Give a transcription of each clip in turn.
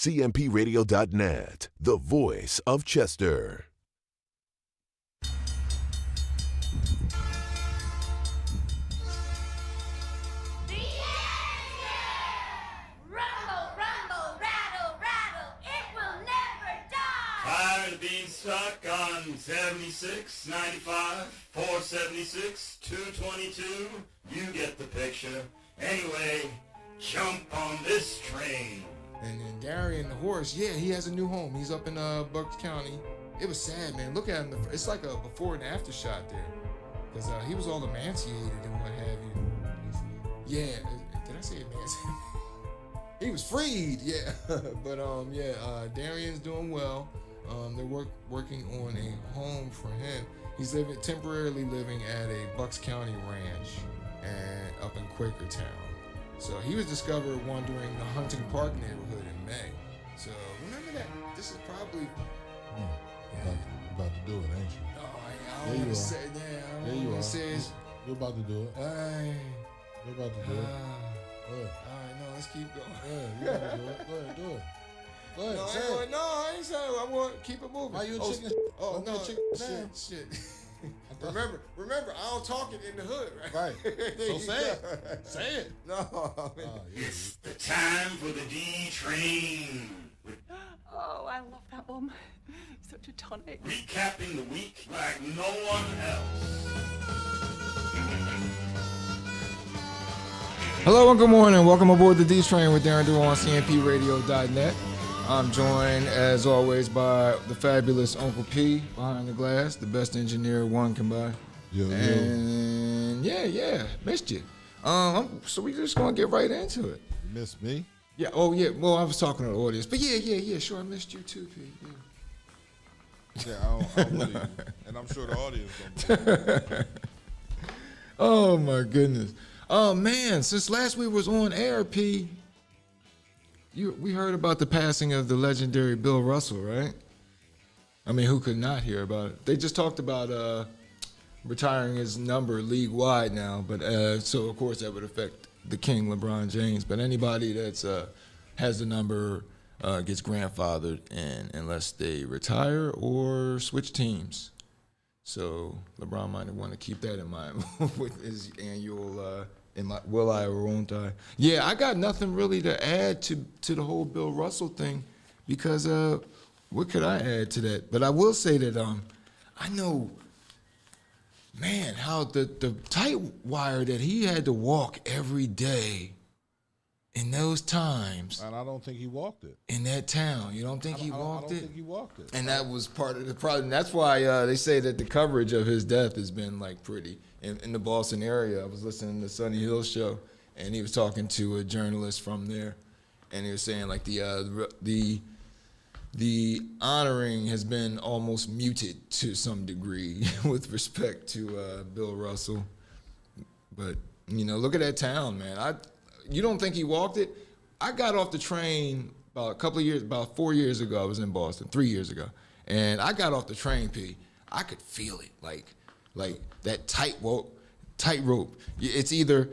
cmpradio.net, the voice of Chester. Tired of being stuck on 76, 95, 476, 222? You get the picture. Anyway, jump on this train. And then Darren the horse, yeah, he has a new home. He's up in Bucks County. It was sad, man. Look at him. It's like a before and after shot there. Because he was all emancipated and what have you. Yeah. Did I say emancipated? He was freed, yeah. But, Darian's doing well. They're working on a home for him. He's temporarily living at a Bucks County ranch and up in Quakertown. So he was discovered wandering the Hunting Park neighborhood in May. So remember that. This is probably about to do it, ain't you? I don't want to say that. There you are. You're about to do it. You're about to do it. Go ahead. All right, no, let's keep going. Yeah, you're about to do it. Go ahead, do it. Go ahead, say it. No, I ain't saying it. I want to keep it moving. Why you a chicken? Oh, no, chicken. shit. Remember, I don't talk it in the hood, right? Right. So say it. Say it. No. It's the time for the D train. Oh, I love that one. Such a tonic. Recapping the week like no one else. Hello and good morning. Welcome aboard the D Train with Darren DeVoue on cmpradio.net. I'm joined, as always, by the fabulous Uncle P behind the glass, the best engineer one can buy. And missed you. So we just gonna get right into it. You missed me? Yeah. Oh yeah. Well, I was talking to the audience, but yeah. Sure, I missed you too, P. Yeah, I don't believe you. And I'm sure the audience don't believe you. Oh my goodness. Oh man, since last week was on air, P. We heard about the passing of the legendary Bill Russell, right? I mean, who could not hear about it? They just talked about retiring his number league-wide now, but so of course that would affect the King, LeBron James. But anybody that's has the number gets grandfathered in unless they retire or switch teams. So LeBron might want to keep that in mind with his annual. Will I or won't I? Yeah, I got nothing really to add to the whole Bill Russell thing because what could I add to that? But I will say that I know, man, how the tight wire that he had to walk every day in those times. And I don't think he walked it. In that town. You don't think he walked it? I don't think he walked it. And that was part of the problem. That's why they say that the coverage of his death has been like pretty. In the Boston area, I was listening to Sonny Hill's show, and he was talking to a journalist from there, and he was saying like the honoring has been almost muted to some degree with respect to Bill Russell. But look at that town, man. You don't think he walked it? I got off the train about 4 years ago. I was in Boston, 3 years ago, and I got off the train, P. I could feel it, like that tightrope. It's either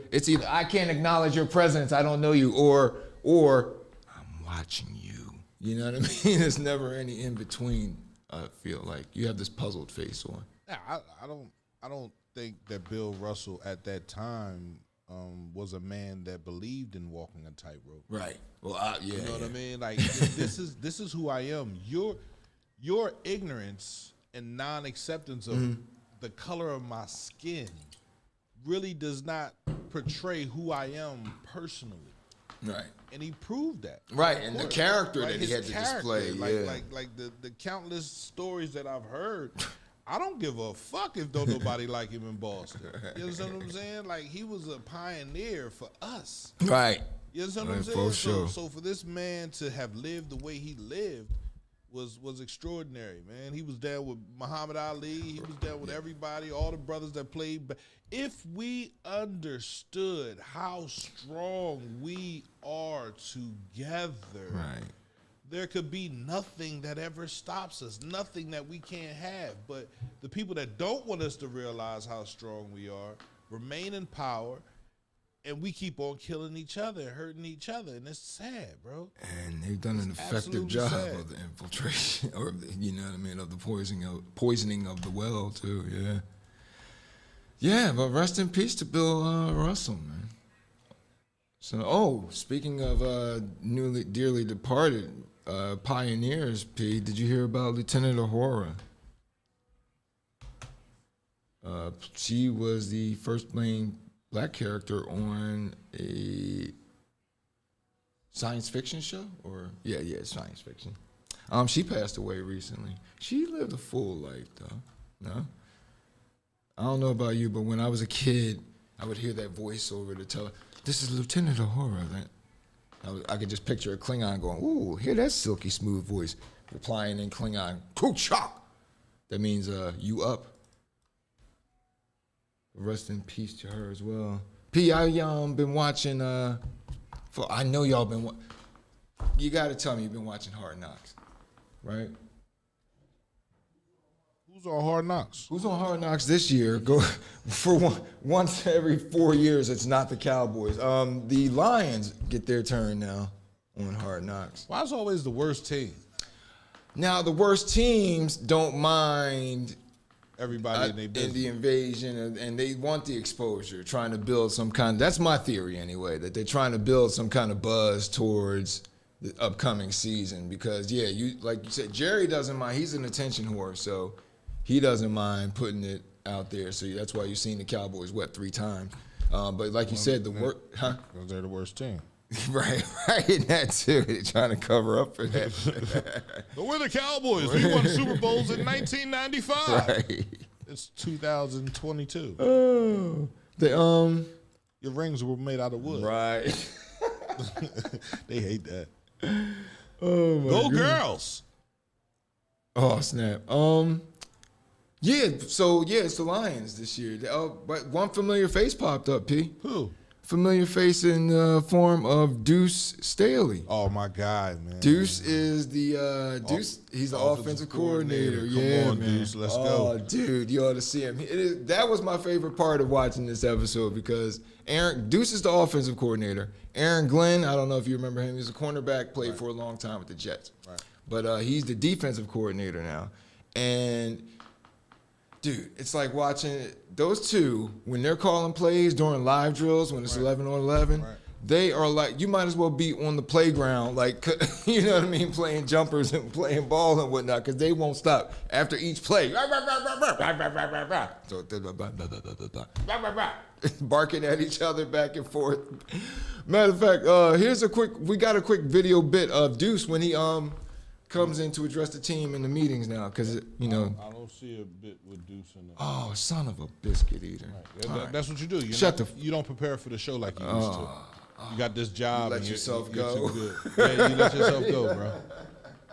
I can't acknowledge your presence, I don't know you, or I'm watching you. You know what I mean? There's never any in between. I feel like you have this puzzled face on. Yeah, I don't think that Bill Russell at that time was a man that believed in walking a tightrope. Right. Well, yeah. You know what I mean? Like this is who I am. Your ignorance and non-acceptance of the color of my skin really does not portray who I am personally. Right. And he proved that. Right, and the character that he had to display. Like the countless stories that I've heard, I don't give a fuck if don't nobody like him in Boston. You understand what I'm saying? Like, he was a pioneer for us. Right. You understand what I'm saying? For sure. So for this man to have lived the way he lived was extraordinary, man. He was down with Muhammad Ali. He was down with everybody, all the brothers that played. But if we understood how strong we are together, Right. there could be nothing that ever stops us, nothing that we can't have. But the people that don't want us to realize how strong we are remain in power, And we keep on killing each other, hurting each other, and it's sad, bro. And they've done an effective absolutely job sad. of the infiltration, or you know what I mean, of the poisoning of the well too. Yeah. Yeah, but rest in peace to Bill Russell, man. So, speaking of dearly departed pioneers, P, did you hear about Lieutenant Uhura? She was the first main black character on a science fiction show, or yeah, science fiction. She passed away recently. She lived a full life, though. No, I don't know about you, but when I was a kid, I would hear that voiceover to tell her, "This is Lieutenant Uhura." I could just picture a Klingon going, "Ooh, hear that silky smooth voice," replying in Klingon, "Kuchak." That means you up. Rest in peace to her as well. P, I been watching. I know y'all been. You got to tell me you've been watching Hard Knocks, right? Who's on Hard Knocks? Who's on Hard Knocks this year? Go for once every 4 years. It's not the Cowboys. The Lions get their turn now on Hard Knocks. Why is always the worst team? Now the worst teams don't mind Everybody in their business. in the invasion, and they want the exposure, trying to build some kind. That's my theory anyway, that they're trying to build some kind of buzz towards the upcoming season. Because you like you said, Jerry doesn't mind. He's an attention whore, so he doesn't mind putting it out there. So that's why you've seen the Cowboys 3 times. But like you said, Because they're the worst team. right, that too. They're trying to cover up for that. But we're the Cowboys. We won Super Bowls in 1995. Right. It's 2022. Oh, Your rings were made out of wood. right. They hate that. Oh my Go goodness. girls. Oh snap. It's the Lions this year. But one familiar face popped up, P. Who? Familiar face in the form of Deuce Staley. Oh my God, man. Deuce is the he's the offensive coordinator. Come Yeah, on, man. Deuce, let's Oh, go. dude, you ought to see him. That was my favorite part of watching this episode because Deuce is the offensive coordinator. Aaron Glenn, I don't know if you remember him. He's a cornerback, played for a long time with the Jets. Right. But he's the defensive coordinator now. And dude, it's like watching those two when they're calling plays during live drills when it's 11 on 11. Right. They are like, you might as well be on the playground, like, you know what I mean, playing jumpers and playing ball and whatnot, because they won't stop after each play. So, barking at each other back and forth. Matter of fact, we got a quick video bit of Deuce when he comes in to address the team in the meetings now, because I don't see a bit with Deuce in there. Oh, son of a biscuit eater. Right. All right. That's what you do. You don't prepare for the show like you used to. You got this job. Let and yourself you're go. too good. Yeah, you let yourself go, bro.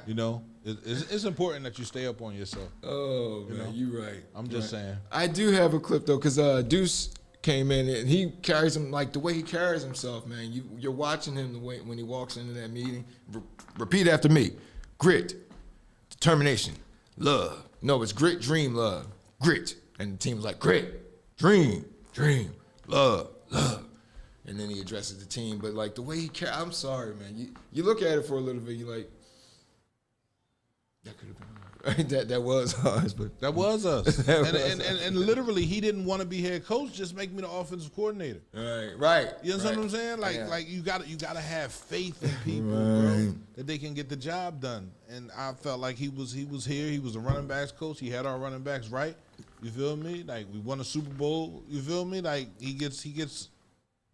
You know, it's important that you stay up on yourself. Oh, man, you're right. I'm just saying. I do have a clip, though, because Deuce came in and he carries him, like the way he carries himself, man. You're watching him the way when he walks into that meeting. Repeat after me. Grit, determination, love. No, it's grit, dream, love. Grit. And the team's like, grit, dream, love. And then he addresses the team. But, like, the way he carries, I'm sorry, man. You look at it for a little bit, you're like, that could have been right? That was us. But That was us. And literally, he didn't want to be head coach. Just make me the offensive coordinator. Right. You understand what I'm saying? Like you gotta have faith in people, bro, that they can get the job done. And I felt like he was here. He was a running backs coach. He had our running backs right. You feel me? Like we won a Super Bowl. You feel me? Like he gets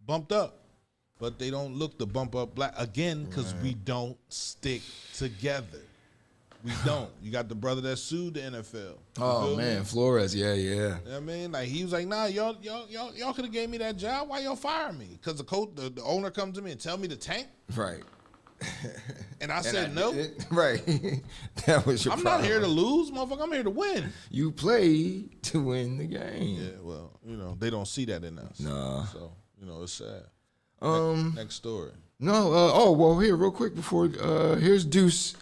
bumped up, but they don't look to bump up black again because we don't stick together. We don't. You got the brother that sued the NFL. Oh man, Flores, yeah. You know what I mean? Like he was like, nah, y'all could have gave me that job. Why y'all fire me? Because the coach, the owner comes to me and tell me to tank. Right. And I said no. Right. That was your I'm problem. not here to lose, motherfucker. I'm here to win. You play to win the game. Yeah, well, they don't see that in us. Nah. So, it's sad. Next story. No, well, here, real quick before, here's Deuce.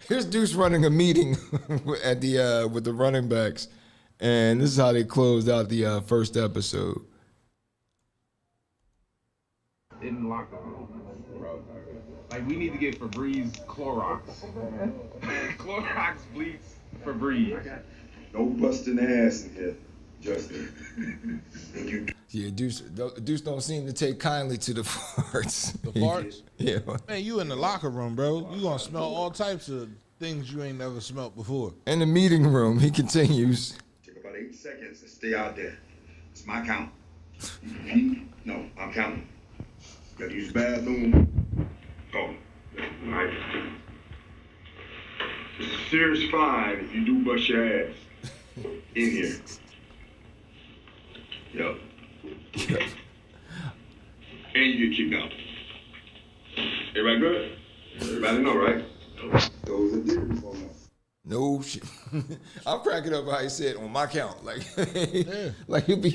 Here's Deuce running a meeting at the with the running backs, and this is how they closed out the first episode. in the locker room. Bro. Like, we need to get Febreze Clorox. Clorox bleach Febreze. No busting ass in here, Justin. Think you Yeah, Deuce don't seem to take kindly to the farts. The farts? Yeah. Man, you in the locker room, bro. You gonna smell all types of things you ain't never smelled before. In the meeting room, he continues. take about 8 seconds to stay out there. It's my count. You can pee? No, I'm counting. Gotta use the bathroom. Go. All right. This is serious fine if you do bust your ass. In here. Yup. And you get kicked out. Everybody good? Everybody know, right? Those are different for us. No shit. I'm cracking up how he said on my count. Like, Yeah. like he'll be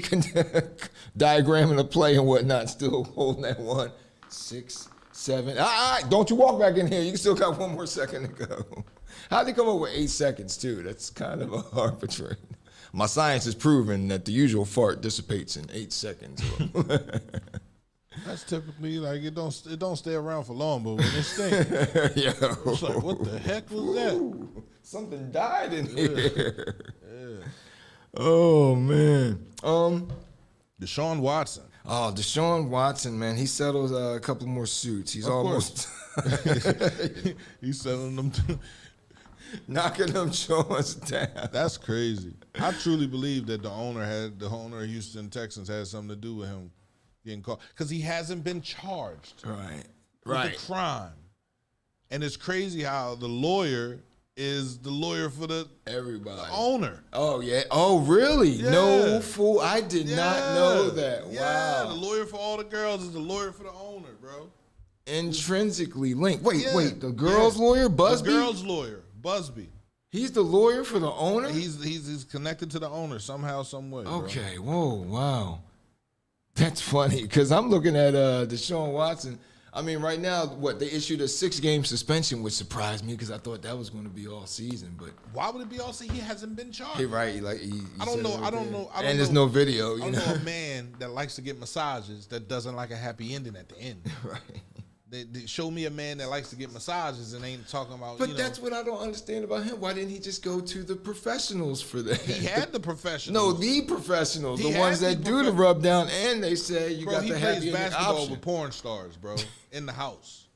diagramming a play and whatnot, still holding that 1, 6, 7. All right, don't you walk back in here. You still got 1 more second to go. How'd they come up with 8 seconds, too? That's kind of arbitrary. My science has proven that the usual fart dissipates in 8 seconds. That's typically like it don't stay around for long, but when it stinks, Yo. it's like, what the heck was that? Ooh, something died in here. Yeah. Oh, man. Deshaun Watson. Oh, Deshaun Watson, man, he settled a couple more suits. He's Of almost He's selling them to. knocking them Jones down. That's crazy. I truly believe that the owner of Houston Texans had something to do with him getting caught because he hasn't been charged Right, with right. the crime. And it's crazy how the lawyer is the lawyer for the Everybody. owner. Oh, yeah. Oh, really? Yeah. No fool. I did not know that. Yeah, the Wow. lawyer for all the girls is the lawyer for the owner, bro. Intrinsically linked. Wait, Yeah. wait. The girl's lawyer, Busby? The girl's lawyer, Busby. He's the lawyer for the owner? He's connected to the owner somehow, some way. bro. Okay. Whoa, wow. That's funny because I'm looking at Deshaun Watson. I mean, right now, they issued a 6-game suspension, which surprised me because I thought that was going to be all season. But Why would it be all? He hasn't been charged. he right, like he I don't said know. it I right don't there. know. I don't And there's know. no video. I You don't know, know a man that likes to get massages that doesn't like a happy ending at the end. right. They show me a man that likes to get massages and ain't talking about. But you know, that's what I don't understand about him. Why didn't he just go to the professionals for that? he had the professionals. No, the professionals, He the ones had that the do the profe- rub down, and they say you bro, got he the plays happy ending basketball option. with porn stars, bro, in the house.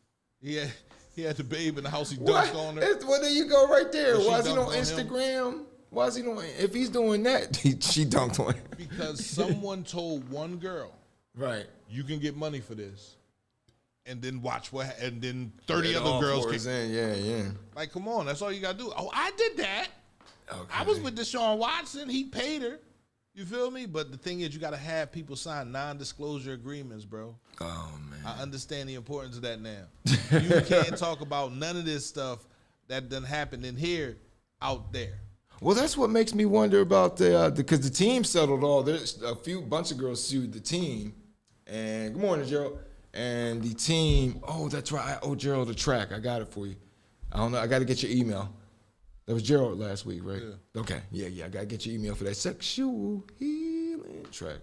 He had the babe in the house. He What? dunked on her. Well, there you go, right there. But she Why is he dunked on on him. Instagram? Why is he doing? If he's doing that, she dunked on him. Because someone told one girl, Right. you can get money for this, and then watch and then 30 And other all girls fours can. in. Yeah. Like, come on, that's all you gotta do. Oh, I did that. Okay. I was with Deshaun Watson. He paid her. You feel me? But the thing is, you gotta have people sign non-disclosure agreements, bro. Oh man. I understand the importance of that now. You can't talk about none of this stuff that done happened in here out there. Well, that's what makes me wonder about because the team settled all. There's bunch of girls sued the team, and good morning, Gerald. And the team, oh, that's right. I owe Gerald a track. I got it for you. I don't know. I got to get your email. That was Gerald last week, right? Yeah. Okay. Yeah. I got to get your email for that sexual healing track.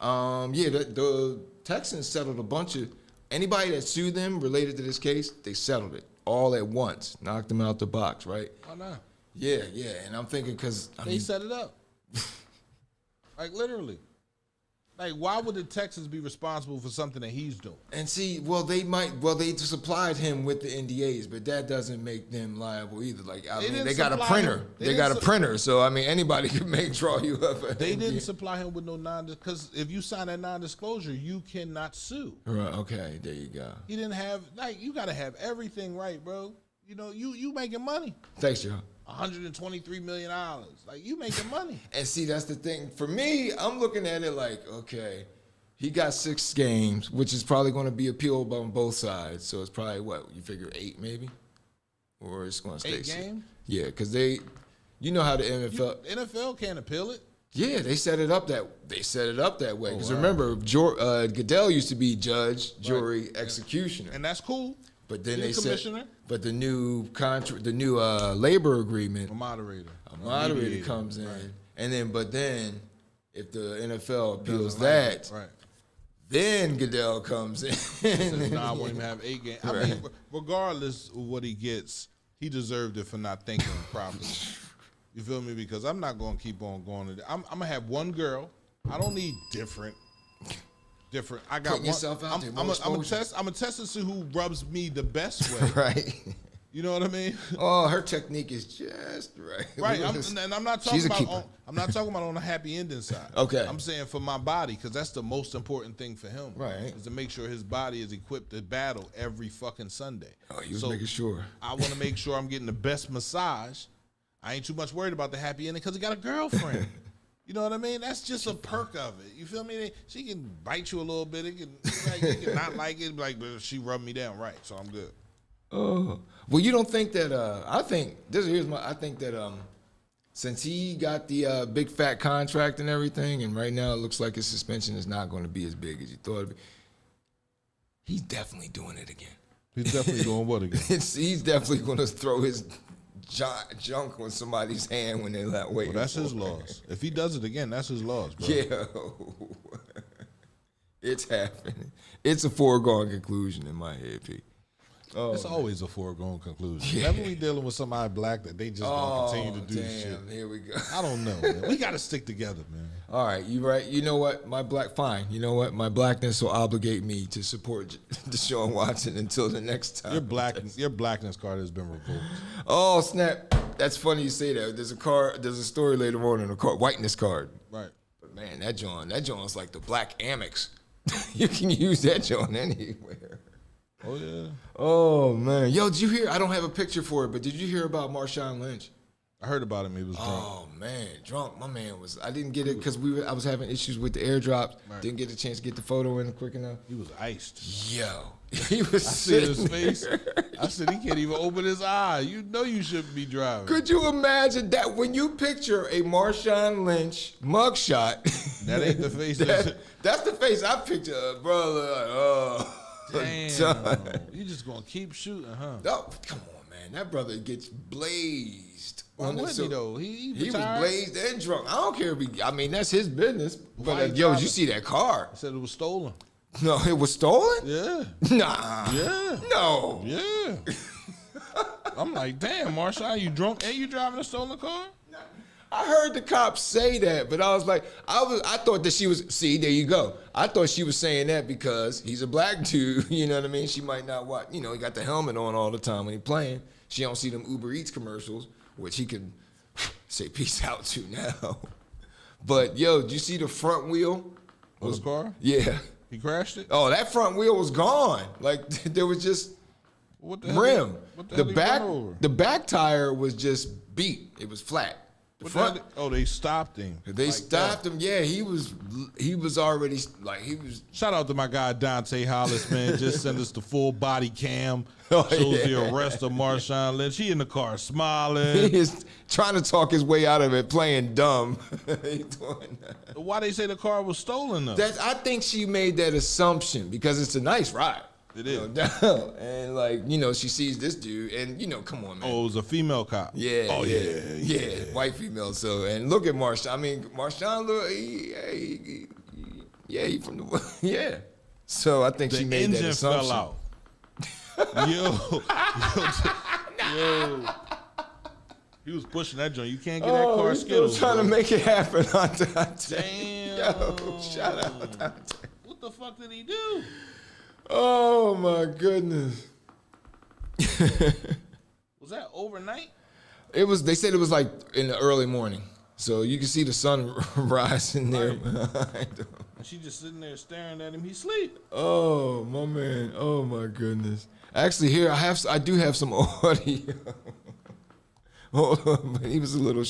The Texans settled a bunch of anybody that sued them related to this case. They settled it all at once, knocked them out the box, right? Why not? Yeah. And I'm thinking because They set it up. Like, literally. Like, why would the Texans be responsible for something that he's doing? And see, they supplied him with the NDAs, but that doesn't make them liable either. Like, they got a printer. They got a printer, so I mean, anybody can draw you up. They didn't supply him with no because if you sign that non-disclosure, you cannot sue. Right. Okay. There you go. He didn't have you got to have everything right, bro. You know, you making money. Thanks, Joe. $123 million. Like, you making money. And see, that's the thing. For me, I'm looking at it like, okay, he got 6 games, which is probably going to be appealed on both sides. So it's probably you figure 8 maybe, or it's going to stay 8 6. games? Yeah, because you know how the NFL. NFL can't appeal it. Yeah, they set it up that way. Because remember, Goodell used to be judge, jury, executioner, And that's cool. but then He's they a said, commissioner. but the new labor agreement, A moderator. a moderator mediator. comes in, Right. and then if the NFL appeals Doesn't like that, it. Right. Then Goodell comes in. Says, nah, I want him to have 8 games. I Right. mean, regardless of what he gets, he deserved it for not thinking properly. You feel me? Because I'm not going to keep on going. I'm going to have one girl. I don't need different. I got Putting one. yourself out there, more I'm gonna exposure. test to see who rubs me the best way. Right. You know what I mean? Oh, her technique is just right. Right. And I'm not talking She's a about. keeper. I'm not talking about on the happy ending side. Okay. I'm saying for my body, because that's the most important thing for him. Right. Is to make sure his body is equipped to battle every fucking Sunday. Oh, he was making sure. I want to make sure I'm getting the best massage. I ain't too much worried about the happy ending because he got a girlfriend. You know what I mean? That's just a perk of it. You feel me? She can bite you a little bit. It can, you can not like it. Like, but she rubbed me down right, so I'm good. Oh, well, you don't think that? I think I think that since he got the big fat contract and everything, and right now it looks like his suspension is not going to be as big as you thought it'd be. He's definitely doing it again. He's definitely doing what again? He's definitely going to throw his junk on somebody's hand when they're not waiting. Well, that's his loss. If he does it again, that's his loss, bro. Yeah, it's happening. It's a foregone conclusion in my head, Pete. Oh, It's always a foregone conclusion. Whenever we dealing with somebody black that they just gonna continue to do this shit. Here we go. I don't know, man. We gotta stick together, man. All right, you right. You know what? Fine. You know what? My blackness will obligate me to support Deshaun Watson until the next time. Your blackness card has been revoked. Oh, snap. That's funny you say that. There's a story later on in the whiteness card. Right. But man, that joint's like the black Amex. You can use that joint anywhere. Oh yeah. Oh man. Yo, did you hear? I don't have a picture for it, but did you hear about Marshawn Lynch? I heard about him. He was drunk. Oh man, drunk. My man was. I didn't get it because I was having issues with the airdrops. Right. Didn't get a chance to get the photo in quick enough. He was iced. Yo, he was I see his sitting face. there. I said he can't even open his eye. You know you shouldn't be driving. Could you imagine that when you picture a Marshawn Lynch mugshot? That ain't the face. That's the face I picture, brother. Like, oh, Damn. You just gonna keep shooting, huh? Oh, come on, man. That brother gets blazed. Why wouldn't he though? He was retired? blazed and drunk. I don't care if I mean, that's his business. But Why he yo, did driving? you see that car? I said it was stolen. No, it was stolen? Yeah. Nah. Yeah. No. Yeah. I'm like, damn, Marshawn, you drunk and you driving a stolen car? I heard the cops say that, but I was like, I thought that she was, see, there you go. I thought she was saying that because he's a black dude, you know what I mean? She might not watch, he got the helmet on all the time when he playing. She don't see them Uber Eats commercials, which he can say peace out to now. But yo, did you see the front wheel? Was the car? Yeah. He crashed it? Oh, that front wheel was gone. Like there was just What the hell? rim. What the hell he run over? The back tire was just beat. It was flat. The What front. the hell they stopped him. They like stopped that. him. Yeah, he was already like he was. Shout out to my guy Dante Hollis, man. Just sent us the full body cam. Oh, Shows the yeah. arrest of Marshawn Lynch. He in the car He smiling. is trying to talk his way out of it, playing dumb. He doing that. Why they say the car was stolen though? I think she made that assumption because it's a nice ride. It is. No doubt. And like she sees this dude, and come on, man. Oh, it was a female cop. Yeah. Oh yeah. White female. So and look at Marshawn. I mean, Marshawn, look, he from the yeah. So I think The she made that engine assumption. fell out. Yo. He was pushing that joint. You can't get that car he's still skittles. trying to bro. make it happen on Dante. Damn. Yo, shout out Dante. What the fuck did he do? Oh my goodness. Was that overnight? They said it was like in the early morning. So you can see the sun rising there Right. behind him. And she just sitting there staring at him. He sleep. Oh my man. Oh my goodness. Actually here I do have some audio. Hold on, but he was a little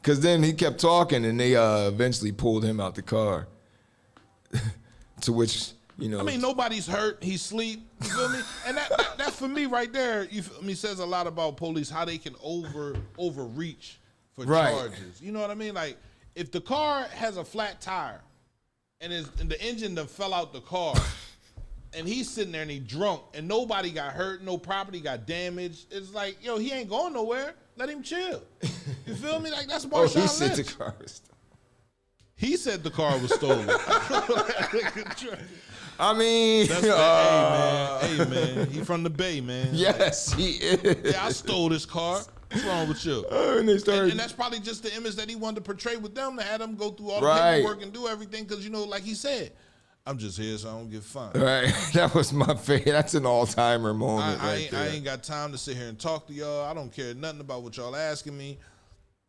because then he kept talking and they eventually pulled him out the car. To which I mean, nobody's hurt. He sleep. You feel me? And that for me right there, you feel me, says a lot about police, how they can overreach for Right. charges. You know what I mean? Like, if the car has a flat tire and the engine done fell out the car and he's sitting there and he drunk and nobody got hurt, no property got damaged, it's like, yo, he ain't going nowhere. Let him chill. You feel me? Like, that's Oh, he Marshawn said the Lynch. car was He said the car was stolen. I mean, hey man, he from the Bay, man. Yes, he is. Yeah, I stole this car. What's wrong with you? And they started, And that's probably just the image that he wanted to portray with them, to have them go through all the Right. paperwork and do everything, because, like he said, I'm just here so I don't get fined. right. That was my favorite. That's an all-timer moment I ain't got time to sit here and talk to y'all. I don't care nothing about what y'all asking me.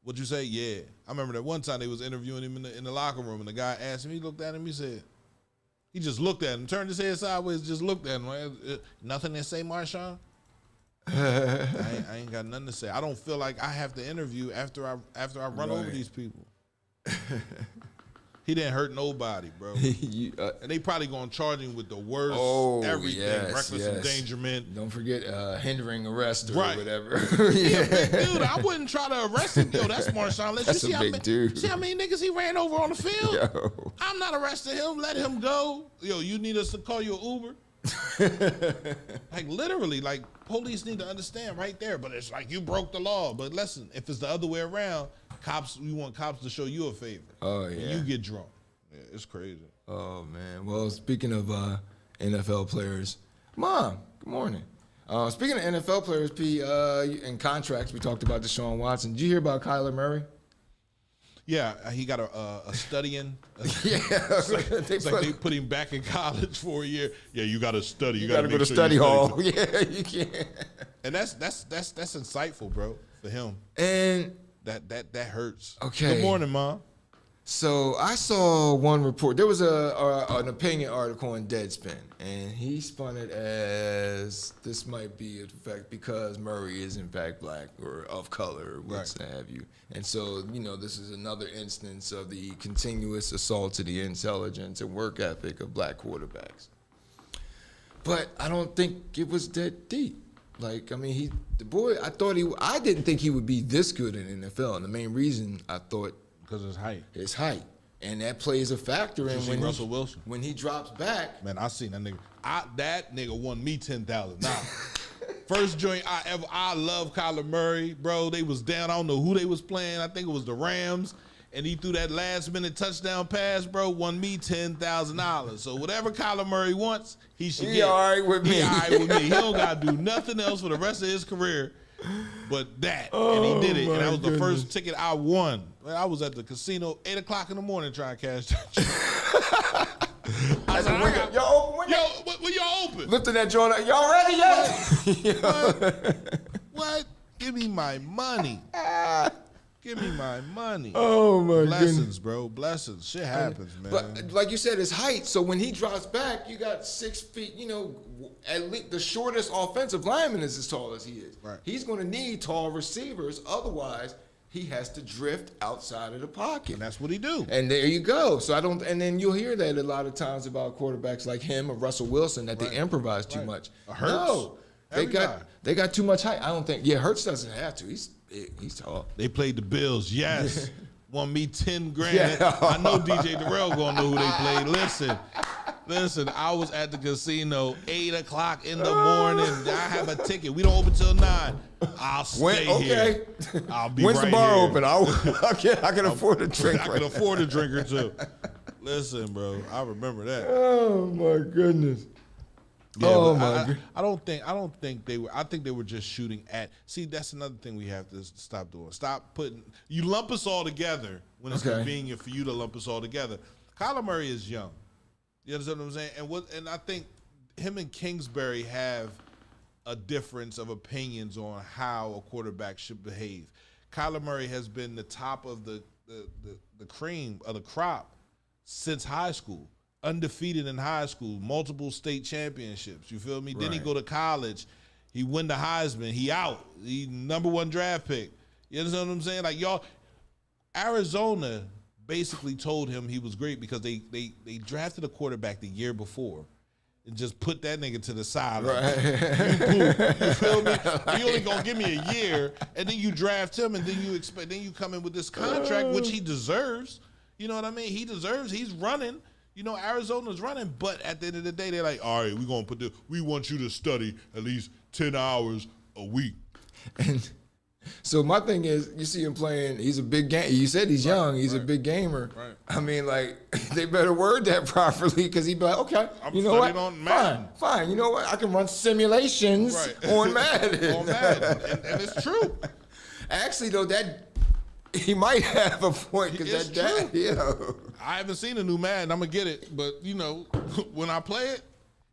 What'd you say? Yeah. I remember that one time they was interviewing him in the locker room, and the guy asked him, he looked at him, he said, he just looked at him, turned his head sideways, just looked at him. Like, nothing to say, Marshawn? I ain't got nothing to say. I don't feel like I have to interview after I run over these people. He didn't hurt nobody, bro. And they probably gonna charge him with the worst everything, reckless endangerment. Don't forget hindering arrest or Right. whatever. Big dude, I wouldn't try to arrest him. Yo, that's Marshawn Lynch. That's You a big dude. See how many niggas he ran over on the field? Yo. I'm not arresting him. Let him go. Yo, you need us to call you an Uber? Like, literally, like, police need to understand right there. But it's like, you broke the law. But listen, if it's the other way around, we want cops to show you a favor. Oh, yeah. And you get drunk. Yeah, it's crazy. Oh, man. Well, speaking of NFL players, Mom, good morning. Speaking of NFL players, P, and contracts, we talked about Deshaun Watson. Did you hear about Kyler Murray? Yeah, he got a studying. Yeah. It's like they put him back in college for a year. Yeah, you got to study. You got to go to study hall. Yeah, you can't. And that's insightful, bro, for him. And that hurts. Okay. Good morning, Mom. so I saw one report. There was an opinion article in Deadspin, and he spun it as this might be a fact because Murray is in fact black or of color, or what have you. And so, this is another instance of the continuous assault to the intelligence and work ethic of black quarterbacks. But I don't think it was that deep. Like, I mean, I didn't think he would be this good in the NFL. And the main reason I thought, Because his height. his height. And that plays a factor in when Russell Wilson. When he drops back. Man, I seen that nigga. That nigga won me $10,000. First joint I love Kyler Murray, bro. They was down. I don't know who they was playing. I think it was the Rams. And he threw that last minute touchdown pass, bro, won me $10,000. So whatever Kyler Murray wants, he should get. He all right with me. He all right with me. He don't got to do nothing else for the rest of his career but that. And he did it. And that was the first ticket I won. I was at the casino 8 o'clock in the morning trying to cash that shit. I was like, Y'all open? when y'all open? Lifting that joint up. Y'all ready yet? What? Give me my money. Give me my money. Oh, my Blessings, goodness. bro. Blessings. Shit happens, man. But like you said, his height. So when he drops back, you got 6 feet. At least the shortest offensive lineman is as tall as he is. Right. He's going to need tall receivers. Otherwise, he has to drift outside of the pocket. And that's what he do. And there you go. So and then you'll hear that a lot of times about quarterbacks like him or Russell Wilson that they improvise too much. Hurts. No, Every guy. they got too much height. I don't think. Yeah, Hurts doesn't have to. He's big. He's tall. They played the Bills, yes. Won me $10,000. Yeah. I know DJ Darrell gonna know who they played. Listen, I was at the casino 8 o'clock in the morning. I have a ticket. We don't open till 9. I'll stay here. I'll be When's right the bar here. open? I can afford a drink. I can afford a drink or two. Listen, bro, I remember that. Oh my goodness. Yeah, Oh but my god. I don't think they were. I think they were just shooting at. See, that's another thing we have to stop doing. Stop putting. You lump us all together when it's convenient for you to lump us all together. Kyler Murray is young. You understand what I'm saying? And I think him and Kingsbury have a difference of opinions on how a quarterback should behave. Kyler Murray has been the top of the cream of the crop since high school. Undefeated in high school, multiple state championships. You feel me? Right. Then he go to college. He win the Heisman. He out. He #1 draft pick. You understand what I'm saying? Like, y'all, Arizona basically told him he was great because they drafted a quarterback the year before and just put that nigga to the side. Right. You feel me? You only gonna give me a year, and then you draft him, and then you come in with this contract, which he deserves. You know what I mean? He deserves. He's running. You know, Arizona's running, but at the end of the day, they're like, all right, we're gonna we want you to study at least 10 hours a week. So my thing is, you see him playing. He's a big game. You said he's young. He's a big gamer. Right. I mean, like they better word that properly because he'd be like, okay, I'm you know what? studying on Madden. Fine. You know what? I can run simulations on Madden. On Madden, and it's true. Actually, though, that he might have a point because It's that, true. you know. I haven't seen a new Madden. I'm gonna get it, but you know, when I play it,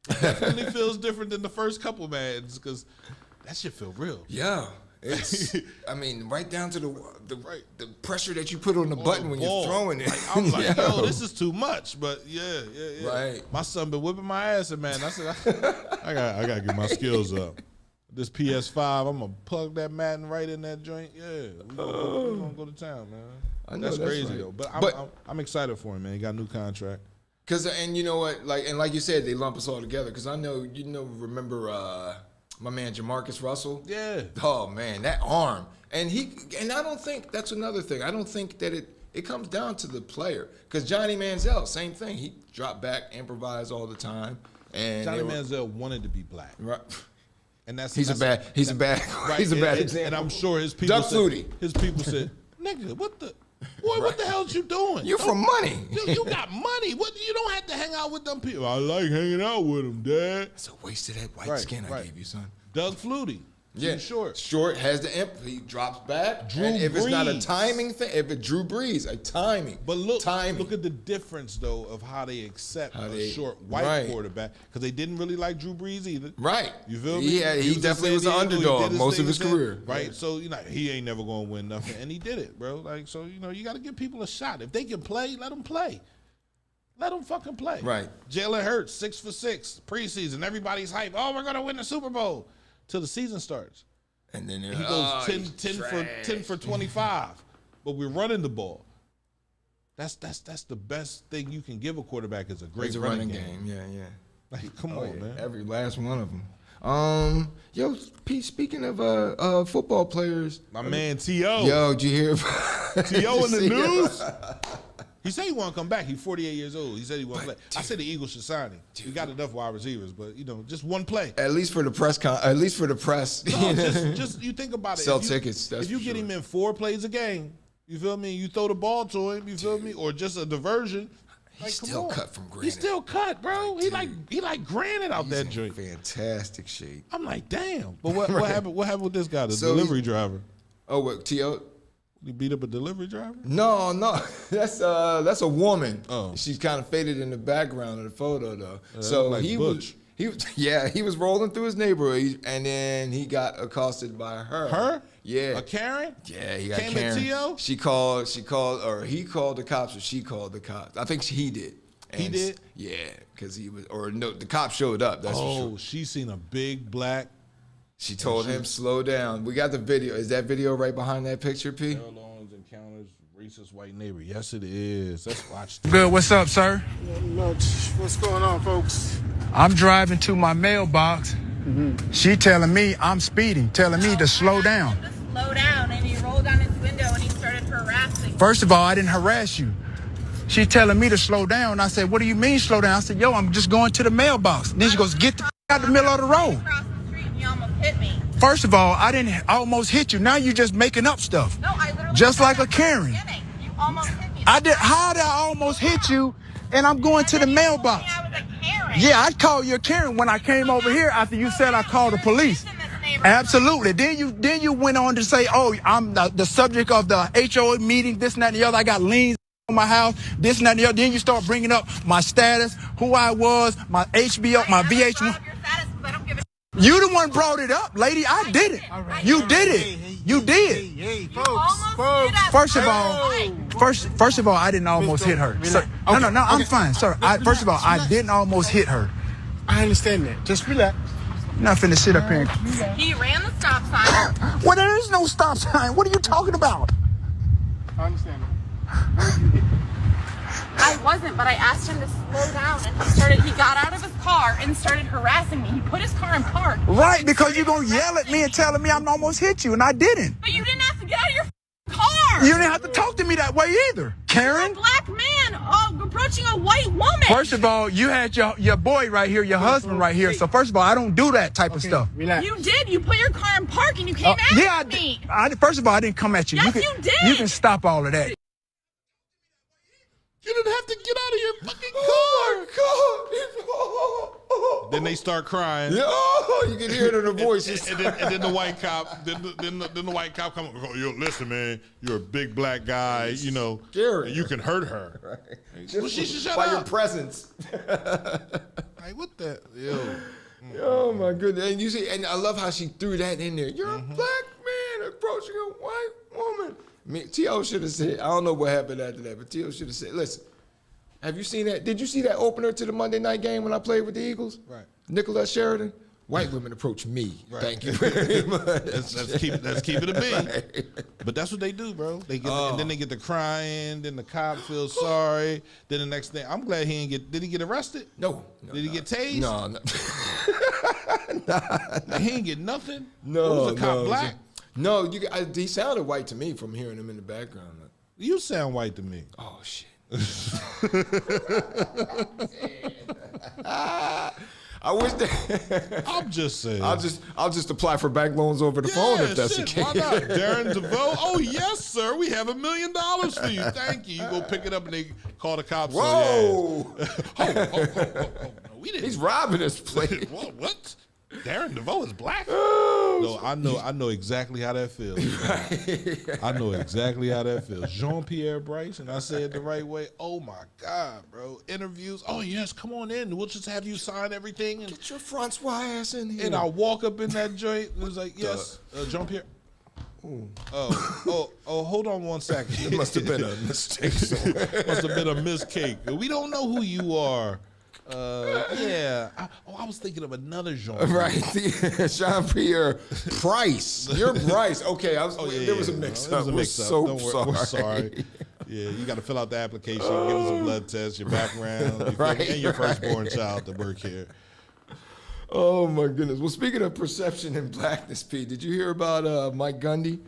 it definitely feels different than the first couple Maddens because that shit feel real. Yeah. It's, I mean, right down to the pressure that you put on the button when ball. you're throwing it. Like, I'm like, yo, this is too much. But yeah. Right. My son been whipping my ass, and man, I said, I gotta get my skills up. This PS5, I'm gonna plug that Madden right in that joint. Yeah, we gonna go to town, man. I know, that's crazy right. though. But I'm excited for him, man. He got a new contract. And you know what, like you said, they lump us all together. Cause I know remember my man Jamarcus Russell. Yeah. Oh man, that arm, and I don't think that's another thing. I don't think that it comes down to the player. Cause Johnny Manziel, same thing. He dropped back, improvised all the time, and Johnny Manziel wanted to be black. Right. And he's a bad example. And I'm sure his people Doug Flutie. His people said, "Nigga, what the hell's you doing? You from money. You got money. What? You don't have to hang out with them people. I like hanging out with them, Dad. It's a waste of that white skin I gave you, son. Doug Flutie. Yeah, short has the imp. He drops back. And if it's not a timing thing, if it Drew Brees, a timing. But look timing. at the difference though of how they accept a short white quarterback because they didn't really like Drew Brees either. Right. You feel me? He definitely was an underdog most of his career. Right. Yeah. So he ain't never gonna win nothing, and he did it, bro. Like so, you got to give people a shot. If they can play, let them play. Let them fucking play. Right. Jalen Hurts 6 for 6 preseason. Everybody's hype. Oh, we're gonna win the Super Bowl till the season starts. And then he goes 10 for 25, but we're running the ball. That's the best thing you can give a quarterback is a great running game. Yeah. Like, come on, man. Every last one of them. Yo, Pete. Speaking of football players, my man T.O. Yo, did you hear T.O. in the news? He said he want to come back. He's 48 years old. He said he want to play. I said the Eagles should sign him. We got enough wide receivers, but just one play. At least for the press. No, just you think about it. Sell tickets. If you get him in 4 plays a game, you feel me? You throw the ball to him. You feel me? Or just a diversion. He's still cut from granite. He's still cut, bro. He like granite out that joint. Fantastic shape. I'm like, damn. But what happened? What happened with this guy, the delivery driver? Oh, what T.O.? You beat up a delivery driver? No, that's a woman. Oh. She's kind of faded in the background of the photo though. So like he was rolling through his neighborhood and then he got accosted by her. Her? Yeah. A Karen? Yeah, he got Came Karen. at T.O.? She called, or he called the cops, or she called the cops. I think he did. He did? Yeah, because the cops showed up. That's for sure. She seen a big black. She told him slow down. We got the video. Is that video right behind that picture, P? L. Owens encounters racist white neighbor. Yes, it is. Let's watch this. Good. What's up, sir? Nothing much. What's going on, folks? I'm driving to my mailbox. She telling me I'm speeding, telling me to slow down. To slow down, and he rolled down his window and he started harassing. First of all, I didn't harass you. She telling me to slow down. I said, what do you mean slow down? I said, yo, I'm just going to the mailbox. And then she goes, get the out the middle of the road. You almost hit me. First of all, I didn't almost hit you. Now you just making up stuff. No, I literally just like a Karen. You almost hit me. I did. How did I almost hit you? And I'm going to the mailbox. I was a Karen. Yeah, I'd call you a Karen when I came over here after you said I called the police. Absolutely. Then you went on to say, oh, I'm the subject of the HOA meeting, this and that and the other. I got liens on my house, this and that and the other. Then you start bringing up my status, who I was, my HBO, my VH1. You the one brought it up, lady. I did it. You did it. You did. Hey, folks. First of all, I didn't almost hit her. Sir, no, I'm fine, sir. First of all, I didn't almost hit her. I understand that. Just relax. You're not finna sit up here. He ran the stop sign. Well, there is no stop sign. What are you talking about? I understand that. I wasn't, but I asked him to slow down, and he got out of his car and started harassing me. He put his car in park. Right, because you're going to yell at me and telling me I'm almost hit you, and I didn't. But you didn't have to get out of your car. You didn't have to talk to me that way either, Karen. You're a black man. Oh, approaching a white woman. First of all, you had your boy right here, your husband right here. So first of all, I don't do that type of stuff. Relax. You did. You put your car in park and you came at me. First of all, I didn't come at you. Yes, you did. You can stop all of that. You didn't have to get out of your fucking car. Oh, Then they start crying. yeah, oh, you can hear it in her voice. And then the white cop, then the white cop come. Oh, yo, listen, man, you're a big black guy, you know, Scary. and you can hurt her. Right. Well, she should shut by up. your presence. Like what the yo? Oh my goodness! And you see, and I love how she threw that in there. You're a black man approaching a white woman. T.O. should have said. I don't know what happened after that, but T.O. should have said, "Listen, have you seen that? Did you see that opener to the Monday night game when I played with the Eagles? Right. Nicolette Sheridan. White women approach me. Right. Thank you very much. Let's keep it a bean. Right. But that's what they do, bro. They get and then they get to crying. Then the cop feels sorry. Then the next thing, I'm glad he didn't get. Did he get arrested? No. Did he get tased? No. Nah, he ain't get nothing. No. Was the cop black? No. He sounded white to me from hearing him in the background. You sound white to me. Oh shit. I wish that. I'm just saying. I'll just apply for bank loans over the phone if that's the case. Why not? Darren DeVoue. Oh yes, sir. We have $1 million for you. Thank you. You go pick it up and they call the cops. Whoa! No, we didn't. He's robbing this place. What? Darren DeVoue is black? Oh, No, I know exactly how that feels. I know exactly how that feels. Jean-Pierre Bryce, and I say it the right way. Oh my God, bro. Interviews. Oh yes, come on in. We'll just have you sign everything. And, Get your Francois ass in here. and I walk up in that joint and it's like, yes, Jean-Pierre. Oh, hold on one second. It must have been a mistake somewhere. Must have been a mistake. We don't know who you are. Yeah. I was thinking of another genre. Right, Jean-Pierre Price. You're Bryce. Okay, there was a mix-up. We're so sorry. We're sorry. Yeah, you got to fill out the application, give us a blood test, your background, Right, and your firstborn child to work here. Oh my goodness. Well, speaking of perception and blackness, Pete, did you hear about Mike Gundy?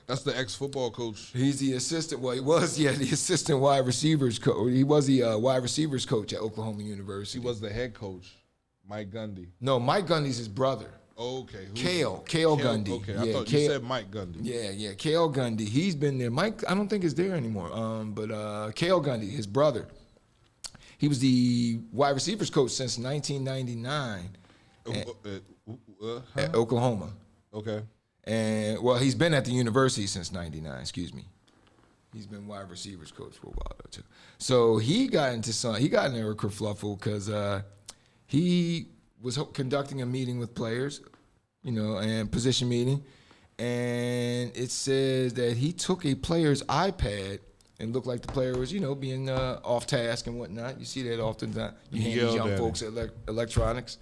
That's the ex-football coach. He's the assistant. Well, he was, the assistant wide receivers coach. He was the wide receivers coach at Oklahoma University. He was the head coach, Mike Gundy. No, Mike Gundy's his brother. Okay. Kale Gundy. Okay, Yeah, I thought you said Mike Gundy. Yeah, Kale Gundy. He's been there. Mike, I don't think is there anymore. But Kale Gundy, his brother, he was the wide receivers coach since 1999 at Oklahoma. Okay. And well, he's been at the university since '99. Excuse me. He's been wide receivers coach for a while too. So he got into a kerfluffle because he was conducting a meeting with players, and position meeting, and it says that he took a player's iPad and looked like the player was, being off task and whatnot. You see that often. You hand these young folks electronics.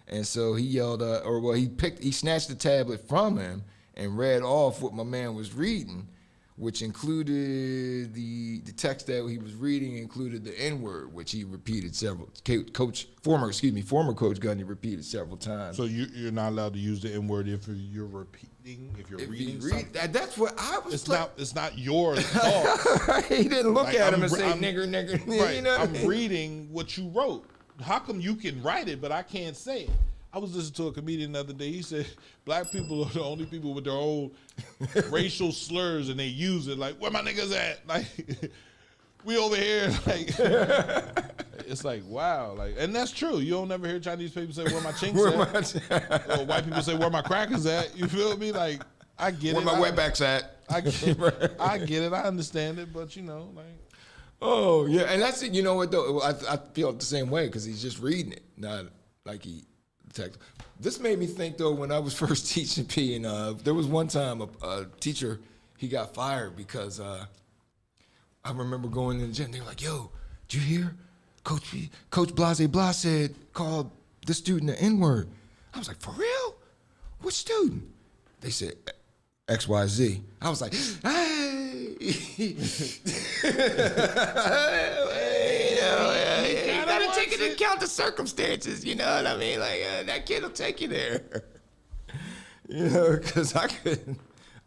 And so he yelled, he snatched the tablet from him and read off what my man was reading, which included the text that he was reading included the N-word, which he repeated several. Former Coach Gundy repeated several times. So you're not allowed to use the N-word if you're repeating, if you're reading something? That's what I was. It's not your thoughts. He didn't look at him and say nigger. Right. I'm reading what you wrote. How come you can write it, but I can't say it? I was listening to a comedian the other day. He said, black people are the only people with their own racial slurs, and they use it like, where my niggas at? Like, we over here. Like, it's like, wow. Like, and that's true. You don't never hear Chinese people say, where my chinks at? Or white people say, where my crackers at? You feel me? Like, I get where it. Where my wetbacks at? I get it. I understand it, but like. Oh, yeah, and that's it. You know what, though? I feel the same way because he's just reading it, not like he text. This made me think, though, when I was first teaching P, and there was one time a teacher, he got fired because I remember going in the gym. They were like, yo, did you hear? Coach Blase Blah called this student the N-word. I was like, for real? Which student? They said, XYZ. I was like, hey. You gotta take into account the circumstances, you know what I mean? Like, that kid will take you there. Because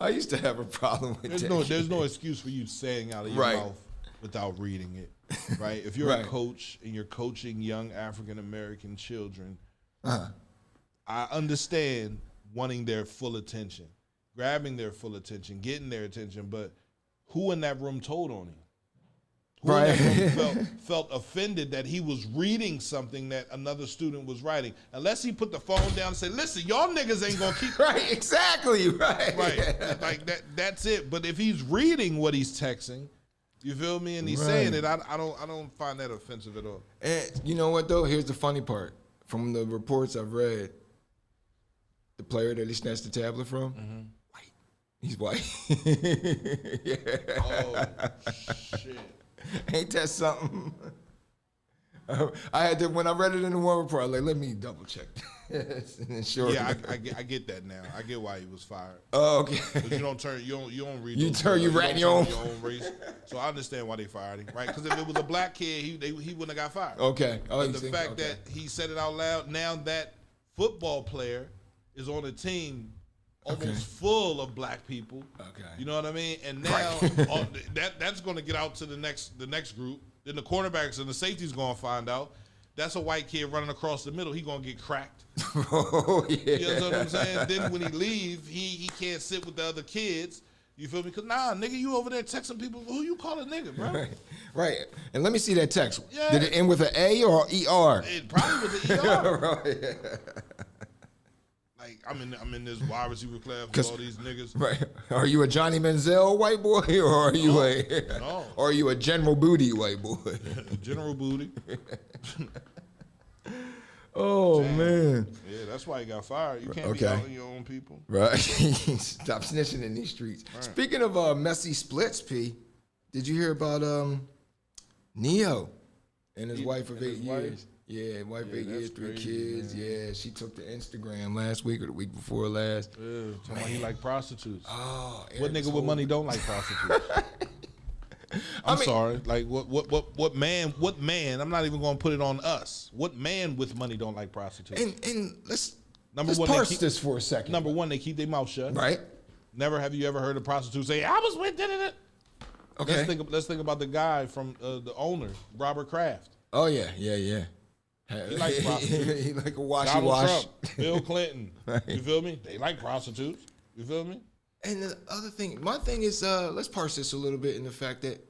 I used to have a problem with There's no excuse for you saying out of your mouth. without reading it, right? If you're Right. a coach and you're coaching young African-American children, I understand wanting their full attention, grabbing their full attention, getting their attention, but who in that room told on him? Who in that room felt offended that he was reading something that another student was writing? Unless he put the phone down and said, listen, y'all niggas ain't gonna keep Right, exactly, right. Right. Like that's it. But if he's reading what he's texting, you feel me, and he's saying it, I don't find that offensive at all. And you know what though? Here's the funny part. From the reports I've read, the player that he snatched the tablet from, white. He's white. Yeah. Oh shit. Ain't that something? I had to, when I read it in the one report, I was like, let me double check this. Sure. Yeah, I get that now. I get why he was fired. Oh, okay. But you don't read. You those turn, you don't rat your own. race. So I understand why they fired him, right? Because if it was a black kid, he wouldn't have got fired. Okay. Oh, But the fact that he said it out loud, now that football player is on a team almost full of black people. Okay. You know what I mean? And now that's going to get out to the next group. Then the cornerbacks and the safety's going to find out. That's a white kid running across the middle. He going to get cracked. Oh, yeah. You know what I'm saying? Then when he leave, he can't sit with the other kids. You feel me? Because, nah, nigga, you over there texting people. Who you call a nigga, bro? Right. And let me see that text. Yeah. Did it end with an A or ER? It probably was an ER. Right. Like, I'm in this wide receiver class with all these niggas. Right. Are you a Johnny Manziel white boy, or are you No. or are you a General Booty white boy? General Booty. Oh, Damn. man. Yeah, that's why he got fired. You can't be out in your own people. Right. Stop snitching in these streets. Right. Speaking of messy splits, P, did you hear about Neo and his wife of 8 years? Yeah, wife 8 years, 3 kids. Man. Yeah, she took to Instagram last week or the week before last. Yeah, talking about he like prostitutes. Oh, what nigga with money don't like prostitutes? I'm sorry. Like what man? I'm not even going to put it on us. What man with money don't like prostitutes? And let's one, parse this for a second. Number one, they keep their mouth shut. Right. Never have you ever heard a prostitute say, "I was with." Okay. Let's think about the guy from the owner, Robert Kraft. Oh yeah. He like prostitutes. He like a washy Donald wash. Trump, Bill Clinton. Right. You feel me? They like prostitutes. You feel me? And the other thing, my thing is, let's parse this a little bit in the fact that,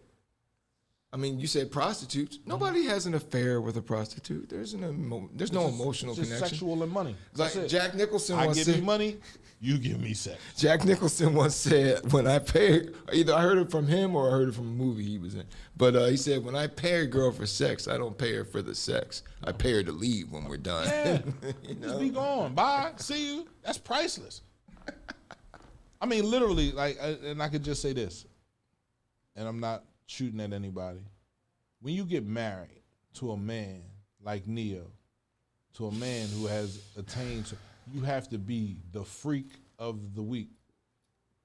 I mean, you said prostitutes. Nobody has an affair with a prostitute. There's no emotional connection. Sexual and money. That's like it. Jack Nicholson I once give said, you money, you give me sex. Jack Nicholson once said, when I pay, either I heard it from him or I heard it from a movie he was in, but he said, when I pay a girl for sex, I don't pay her for the sex. I pay her to leave when we're done. Yeah. You know? Just be gone. Bye. See you. That's priceless. I mean, literally, like, and I could just say this, and I'm not shooting at anybody. When you get married to a man like Neo, to a man who has attained to, you have to be the freak of the week.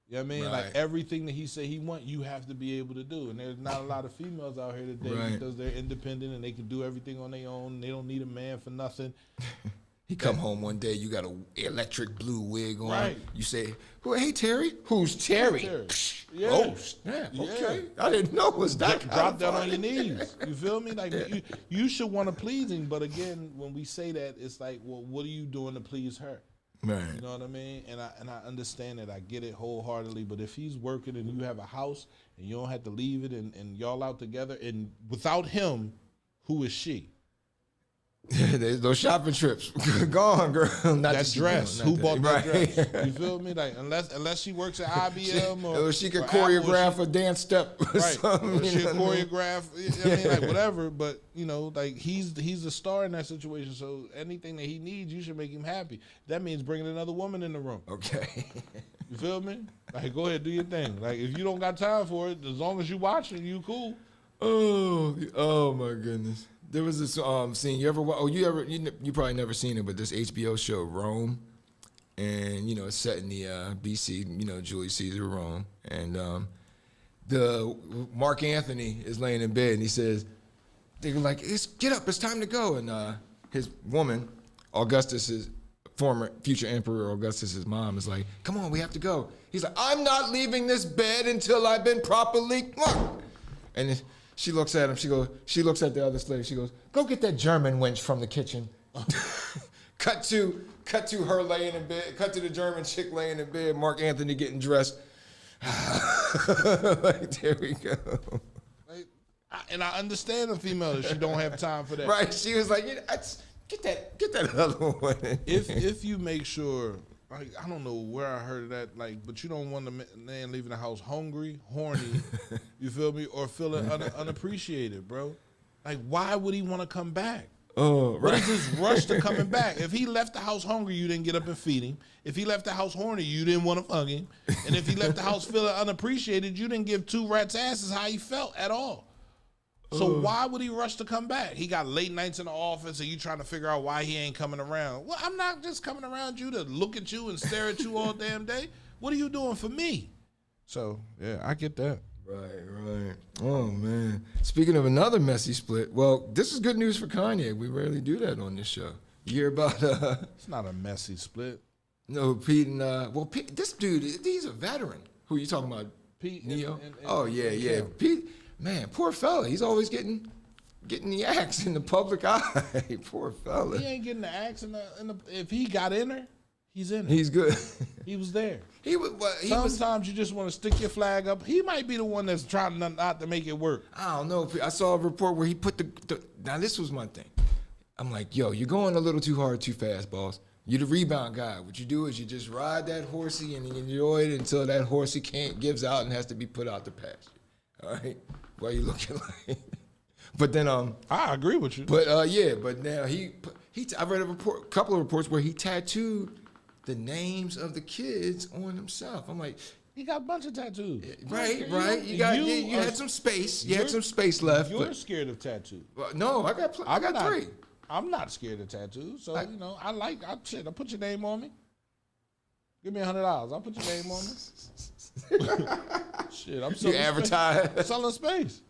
You know what I mean? Right. Like everything that he said he want, you have to be able to do. And there's not a lot of females out here today because they're independent and they can do everything on their own. They don't need a man for nothing. He come home one day, you got an electric blue wig on. Right. You say, hey, Terry? Who's Terry? Yeah. Oh, snap. Okay. I didn't know it was that. Drop down on your knees. You feel me? Like you should want to please him, but again, when we say that, it's like, well, what are you doing to please her? Right. You know what I mean? And I understand it. I get it wholeheartedly. But if he's working and you have a house and you don't have to leave it and y'all out together, and without him, who is she? There's those shopping trips. Gone, girl. Not that dress. Who bought that dress? You feel me? Like unless she works at IBM or she could choreograph a dance step or something. Or she could choreograph. You know I mean, like whatever. But you know, like he's the star in that situation. So anything that he needs, you should make him happy. That means bringing another woman in the room. Okay. You feel me? Like go ahead, do your thing. Like if you don't got time for it, as long as you watching, you cool. Oh my goodness. There was this scene. You probably never seen it, but this HBO show Rome, and it's set in the BC. Julius Caesar, Rome, and the Mark Anthony is laying in bed, and he says, "They're like, get up, it's time to go." And his woman, Augustus's future emperor Augustus's mom, is like, "Come on, we have to go." He's like, "I'm not leaving this bed until I've been properly." And She looks at him. She looks at the other slave. She goes, "Go get that German wench from the kitchen." Cut to her laying in bed. Cut to the German chick laying in bed. Mark Anthony getting dressed. Like, there we go. And I understand the female that she don't have time for that. Right? She was like, get that other one. If you make sure, like, I don't know where I heard of that, like, but you don't want the man leaving the house hungry, horny, you feel me, or feeling unappreciated, bro. Like, why would he want to come back? Oh, right. What is this rush to coming back? If he left the house hungry, you didn't get up and feed him. If he left the house horny, you didn't want to fuck him. And if he left the house feeling unappreciated, you didn't give two rats' asses how he felt at all. So why would he rush to come back? He got late nights in the office and you trying to figure out why he ain't coming around. Well, I'm not just coming around you to look at you and stare at you all damn day. What are you doing for me? So, yeah, I get that. Right. Oh, man. Speaking of another messy split, well, this is good news for Kanye. We rarely do that on this show. You hear about... It's not a messy split. No, Pete and... Pete, this dude, he's a veteran. Who are you talking about? Pete Neo? and Yeah. Pete, man, poor fella. He's always getting the axe in the public eye. Poor fella. He ain't getting the axe in the... If he got in her, he's in her. He's good. He was there. Sometimes you just want to stick your flag up. He might be the one that's trying not to make it work. I don't know. I saw a report where he put now this was my thing. I'm like, yo, you're going a little too hard, too fast, boss. You're the rebound guy. What you do is you just ride that horsey and you enjoy it until that horsey gives out and has to be put out the pasture. All right? Why you looking like? But then I agree with you. But but now I read a couple of reports where he tattooed the names of the kids on himself. I'm like, he got a bunch of tattoos. Right. You had some space. You had some space left. You're scared of tattoos. Well, no, I got 3. I'm not scared of tattoos. So I put your name on me. Give me $100. I'll put your name on me. Shit, I'm selling. You advertise. Selling space.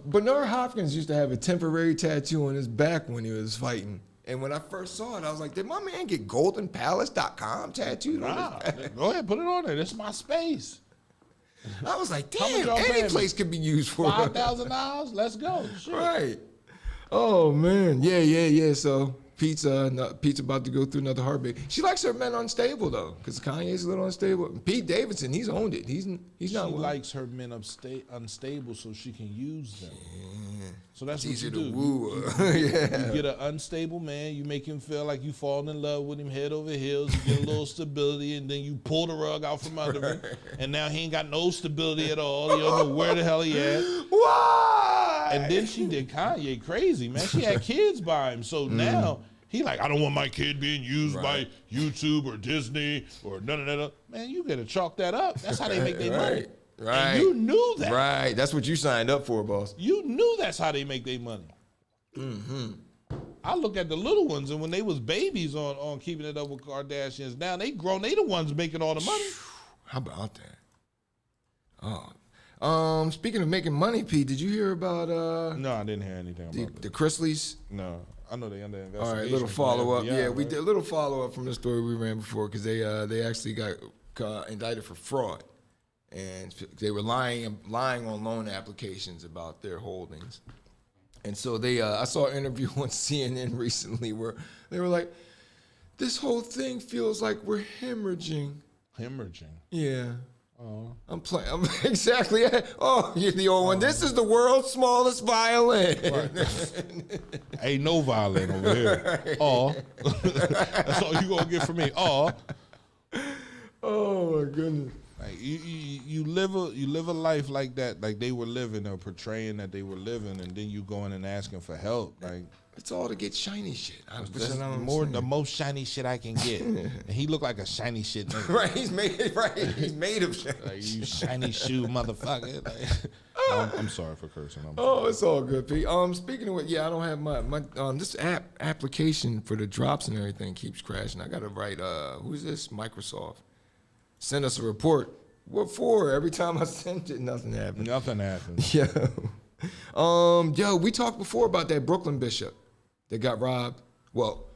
Bernard Hopkins used to have a temporary tattoo on his back when he was fighting. And when I first saw it, I was like, did my man get goldenpalace.com tattooed on his back? Go ahead, put it on there. This is my space. I was like, damn, any place could be used for $5,000? Let's go. Sure. Right. Oh, man. Yeah. So Pete's about to go through another heartbreak. She likes her men unstable, though, because Kanye's a little unstable. Pete Davidson, he's owned it. He's not. She likes her men unstable so she can use them. Yeah. So that's it's what easier you do. To woo her. You get an unstable man, you make him feel like you fall in love with him head over heels, you get a little stability, and then you pull the rug out from under him, and now he ain't got no stability at all. You don't know where the hell he at. Why? And then she did Kanye crazy, man. She had kids by him, so now he like, I don't want my kid being used by YouTube or Disney or none of that. Man, you gotta chalk that up. That's how they make their money. Right. And you knew that. Right. That's what you signed up for, boss. You knew that's how they make their money. Mm-hmm. I look at the little ones, and when they was babies on Keeping It Up with Kardashians, now they grown. They the ones making all the money. How about that? Oh. Speaking of making money, Pete, did you hear about No, I didn't hear anything about the Chrisleys? No. I know they under investigation. All right, little follow-up. Yeah, right? We did a little follow-up from the story we ran before because they actually got indicted for fraud. And they were lying on loan applications about their holdings. And so I saw an interview on CNN recently where they were like, this whole thing feels like we're hemorrhaging. Hemorrhaging? Yeah. Oh. I'm exactly. Oh, you're the old one. This is the world's smallest violin. Right. Ain't no violin over here. Right. Oh. That's all you gonna get from me. Oh. Oh my goodness. Like you live a life like that, like they were living or portraying that they were living, and then you going and asking for help. Like it's all to get shiny shit. The most shiny shit I can get. And he looked like a shiny shit nigga. Right, he's made of shiny. Like, you shiny shoe motherfucker. Like, I'm sorry for cursing. It's all good, Pete. Speaking of what, I don't have my this application for the drops and everything keeps crashing. I gotta write who's this? Microsoft. Send us a report. What for? Every time I sent it, nothing happened. Nothing happened. We talked before about that Brooklyn bishop that got robbed. Well,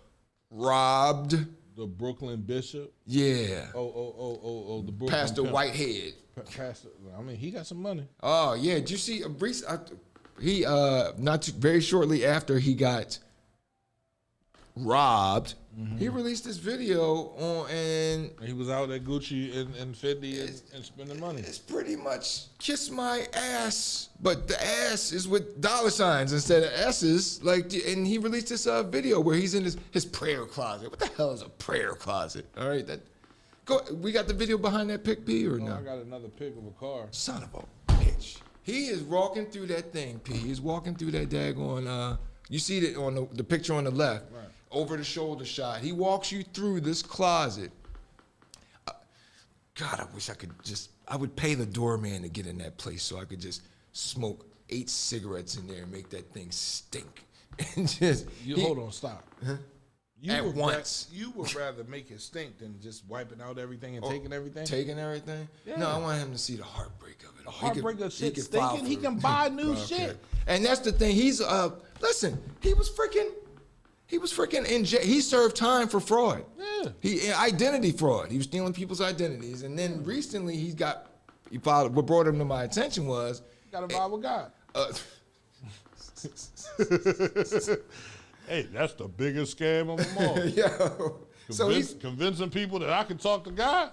robbed. The Brooklyn Bishop. Yeah. Oh, the Brooklyn Pastor Pimp. Whitehead. Pastor. I mean, he got some money. Oh yeah, did you see? He very shortly after he got robbed, he released this video on, and He was out at Gucci and Fendi and spending money. it's pretty much kiss my ass, but the ass is with dollar signs instead of S's. Like, and he released this video where he's in his prayer closet. What the hell is a prayer closet? All right, we got the video behind that pic, P, or no? I got another pic of a car. Son of a bitch. He is walking through that thing, P. He's walking through that daggone, you see that on the picture on the left, Right. over the shoulder shot. He walks you through this closet. God, I wish I would pay the doorman to get in that place so I could just smoke 8 cigarettes in there and make that thing stink. And just, Hold on, stop. Huh? You At would once. You would rather make it stink than just wiping out everything and taking everything? Taking everything? Yeah. No, I want him to see the heartbreak of it. The heartbreak of shit file stinking? He for- can buy new Okay. shit. And that's the thing. He's listen, he was freaking in jail. He served time for fraud. Yeah. Identity fraud. He was stealing people's identities. And then recently what brought him to my attention was You gotta buy with God. Hey, that's the biggest scam of them all. Yo. So he's convincing people that I can talk to God.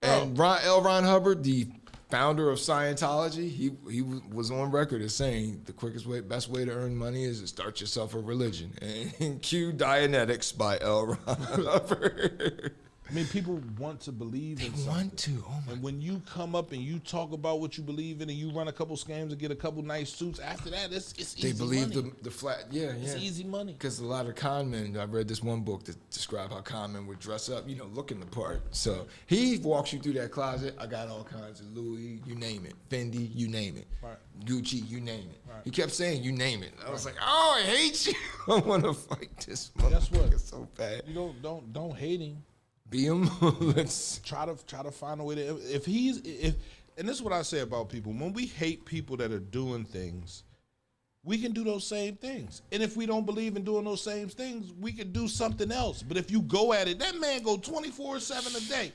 And Ron Hubbard, the founder of Scientology, he was on record as saying the best way to earn money is to start yourself a religion. And cue Dianetics by L. Ron Hubbard. I mean, people want to believe in something. They want to. Oh my. And when you come up and you talk about what you believe in and you run a couple scams and get a couple nice suits, after that, it's easy They believe money. the flat, yeah. It's easy money. Because a lot of con men, I read this one book that described how con men would dress up, looking the part. So he walks you through that closet. I got all kinds of Louis, you name it. Fendi, you name it. Right. Gucci, you name it. Right. He kept saying, you name it. I was like, oh, I hate you. I want to fight this Guess what? motherfucker so bad. You don't hate him. Be him. Let's Try to find a way to and this is what I say about people. When we hate people that are doing things, we can do those same things. And if we don't believe in doing those same things, we can do something else. But if you go at it, that man go 24/7 a day.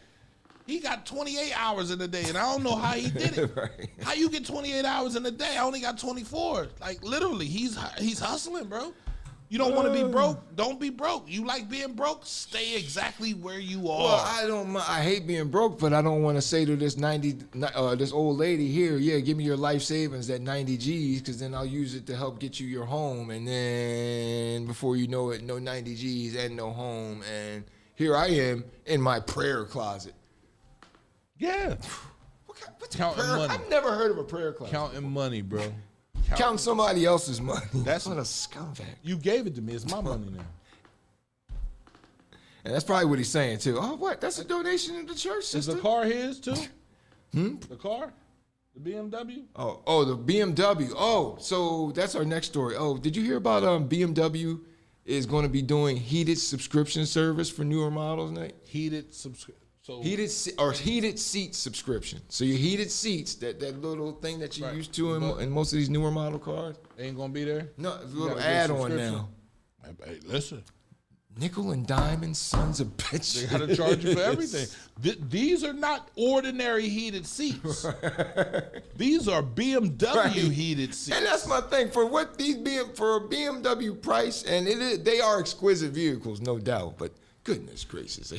He got 28 hours in a day, and I don't know how he did it. Right. How you get 28 hours in a day? I only got 24. Like, literally, he's hustling, bro. You don't want to be broke? Don't be broke. You like being broke? Stay exactly where you are. Well, I don't. I hate being broke, but I don't want to say to this this old lady here, yeah, give me your life savings at 90 G's, because then I'll use it to help get you your home, and then before you know it, no 90 G's and no home, and here I am in my prayer closet. Yeah. What's Counting prayer? money. I've never heard of a prayer closet. Counting money, bro. Counting somebody else's money. That's what a scumbag. You gave it to me. It's my money now. And that's probably what he's saying too. Oh, what? That's a donation to the church, Is sister. the car his too? The car? The BMW? Oh, the BMW. Oh, so that's our next story. Oh, did you hear about BMW is going to be doing heated subscription service for newer models, Nate? Heated subscription. So Heated seat subscription. So your heated seats, that little thing that you're Right. used to in most of these newer model cars. ain't gonna be there? No, it's a You little gotta get a add-on subscription. now. Hey, listen. Nickel and diamond sons of bitches. They gotta charge you for everything. These are not ordinary heated seats. These are BMW Right. heated seats. And that's my thing for what for a BMW price, and they are exquisite vehicles, no doubt. But goodness gracious,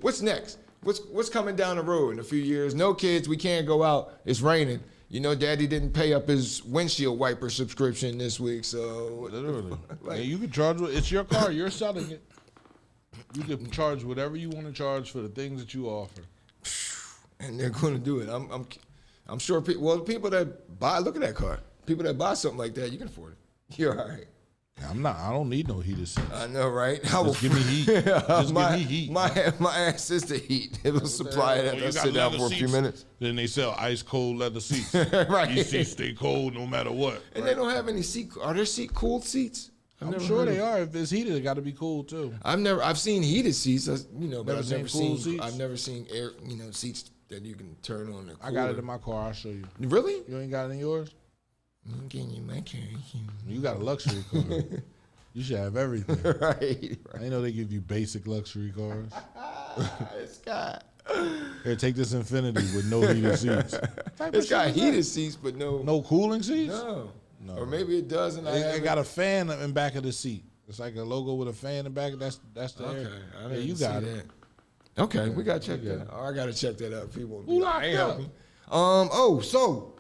what's next? What's coming down the road in a few years? No kids, we can't go out. It's raining. Daddy didn't pay up his windshield wiper subscription this week, so Literally. Like- And you can charge it's your car, you're selling it. You can charge whatever you want to charge for the things that you offer. and they're going to do it. I'm sure. People that buy, look at that car. People that buy something like that, you can afford it. You're all right. I don't need no heated seats. I know, right? Just give me heat. Just my, give me heat. My ass is the heat. It will supply it Oh, after you I got sit down leather for a few seats? minutes. Then they sell ice cold leather seats. Right. These seats stay cold no matter what. And they don't have any are there cooled seats? I'm sure they are. If it's heated, it got to be cool too. I've seen heated seats, but Never I've seen never cool seen seats? I've never seen air, seats that you can turn on. I got it in my car. I'll show you. Really? You ain't got it in yours? I'm getting in my car. You got a luxury car. You should have everything. right. I know they give you basic luxury cars. It's got Here, take this Infinity with no heated seats. it's got heated seats, but No cooling seats? no. No. Or maybe it does, and It got a fan in back of the seat. It's like a logo with a fan in back. That's the Okay, air. I Yeah, didn't you see got it. that. Okay, we gotta check that. Oh, I gotta check that out. People, Who locked up? Oh, so,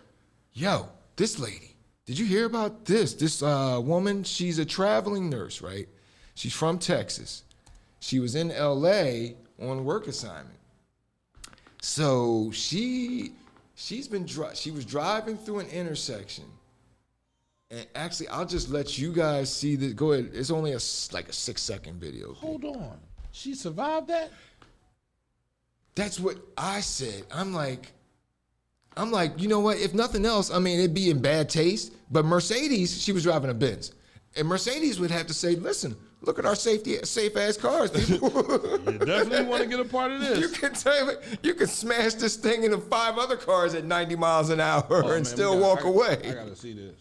yo, this lady. Did you hear about this? This woman. She's a traveling nurse, right? She's from Texas. She was in L.A. on work assignment. So she was driving through an intersection. And actually, I'll just let you guys see this. Go ahead. It's only like a 6-second video. Hold on. She survived that? That's what I said. I'm like, you know what? If nothing else, I mean, it'd be in bad taste. But Mercedes, she was driving a Benz. And Mercedes would have to say, listen, look at our safe ass cars, people. You definitely want to get a part of this. You can smash this thing into 5 other cars at 90 miles an hour and Man, still walk away. I gotta see this.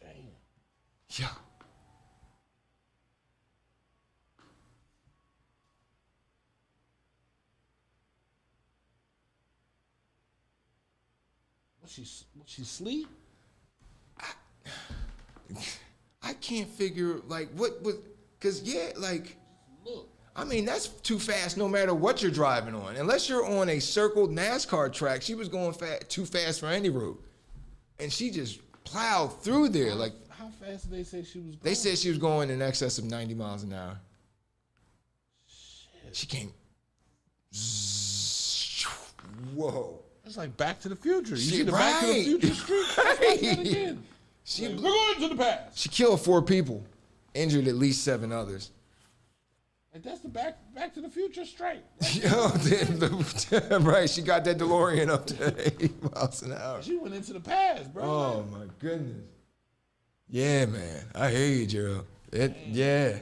Damn. Yeah. What she sleep? I can't figure like what because like Look. I mean that's too fast no matter what you're driving on unless you're on a circled NASCAR track. She was going too fast for any road, and she just plowed through there. Like How fast did they say she was going? they said she was going in excess of 90 miles an hour. Shit. She came. Whoa. It's like Back to the Future. You She- see the Back to the right. Future street? That's like that again. She We're going to the past. She killed 4 people, injured at least 7 others. Like that's the Back to the Future straight. Yo, right, she got that DeLorean up to 80 miles an hour. She went into the past, bro. Oh my goodness. Yeah, man. I hear you, Gerald. Yeah.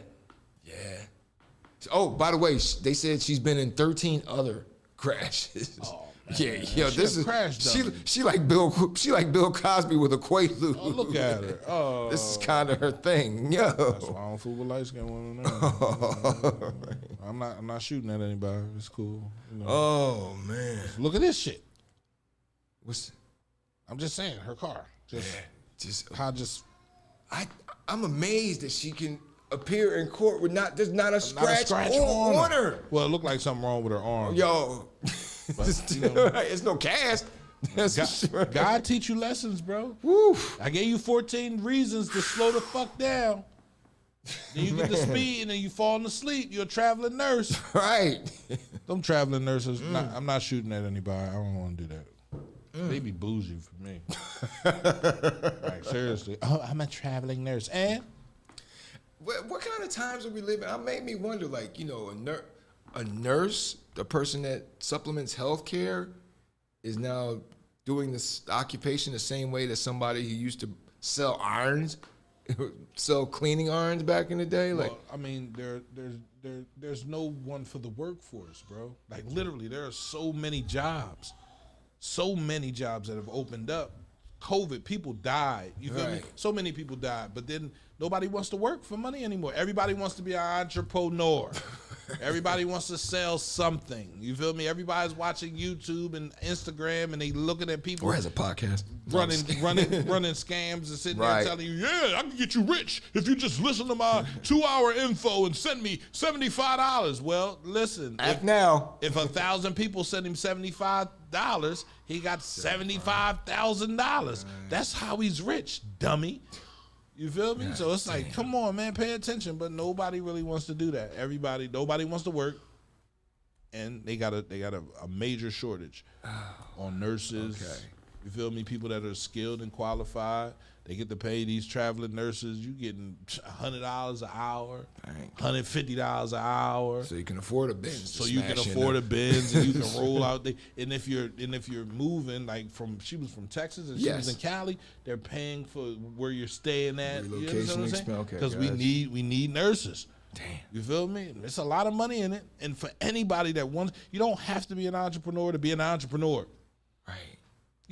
Oh, by the way, they said she's been in 13 other crashes. Oh, yeah, yo, She this a is crash dummy. she like Bill Cosby with a Quaalude. Oh, look at her. Oh, This is kind of her thing, yo. That's why I don't fool with light skin women. I'm not shooting at anybody. It's cool. You know. Oh man, Look at this shit. what's I'm just saying, her car. I'm amazed that she can appear in court with there's not a Not a scratch, scratch on her. Well, it looked like something wrong with her arm. Yo, you know. it's no cast. That's for sure. God teach you lessons, bro. Woo. I gave you 14 reasons to slow the fuck down. Then you get to speed and then you fall asleep. You're a traveling nurse. Right. Them traveling nurses, I'm not shooting at anybody. I don't want to do that. They be bougie for me. Like, seriously. Oh, I'm a traveling nurse. And? What kind of times are we living? It made me wonder, like, you know, a nurse, the person that supplements healthcare, is now doing this occupation the same way that somebody who used to sell irons, sell cleaning irons back in the day. Like, Well, I mean, there's no one for the workforce, bro. Like, literally, there are so many jobs that have opened up. COVID, people died. You feel me? Right. So many people died, but then nobody wants to work for money anymore. Everybody wants to be an entrepreneur. Everybody wants to sell something. You feel me? Everybody's watching YouTube and Instagram, and they looking at people or has a podcast. running scams and sitting Right. there telling you, yeah, I can get you rich if you just listen to my 2-hour info and send me $75. Well, listen, Act now. if 1,000 people send him $75, he got $75,000. That's how he's rich, dummy. You feel me? So it's like, come on, man, pay attention. But nobody really wants to do that. Nobody wants to work, and they got a major shortage on nurses. Okay. You feel me? People that are skilled and qualified. They get to pay these traveling nurses. You getting $100 an hour, Dang. $150 an hour. So you can afford a Benz. So you can afford a Benz and you can roll out. And if you're moving, like she was from Texas and she was in Cali, they're paying for where you're staying at. Relocation expense. Okay, because we need nurses. Damn. You feel me? There's a lot of money in it, and for anybody that wants, you don't have to be an entrepreneur to be an entrepreneur. Right.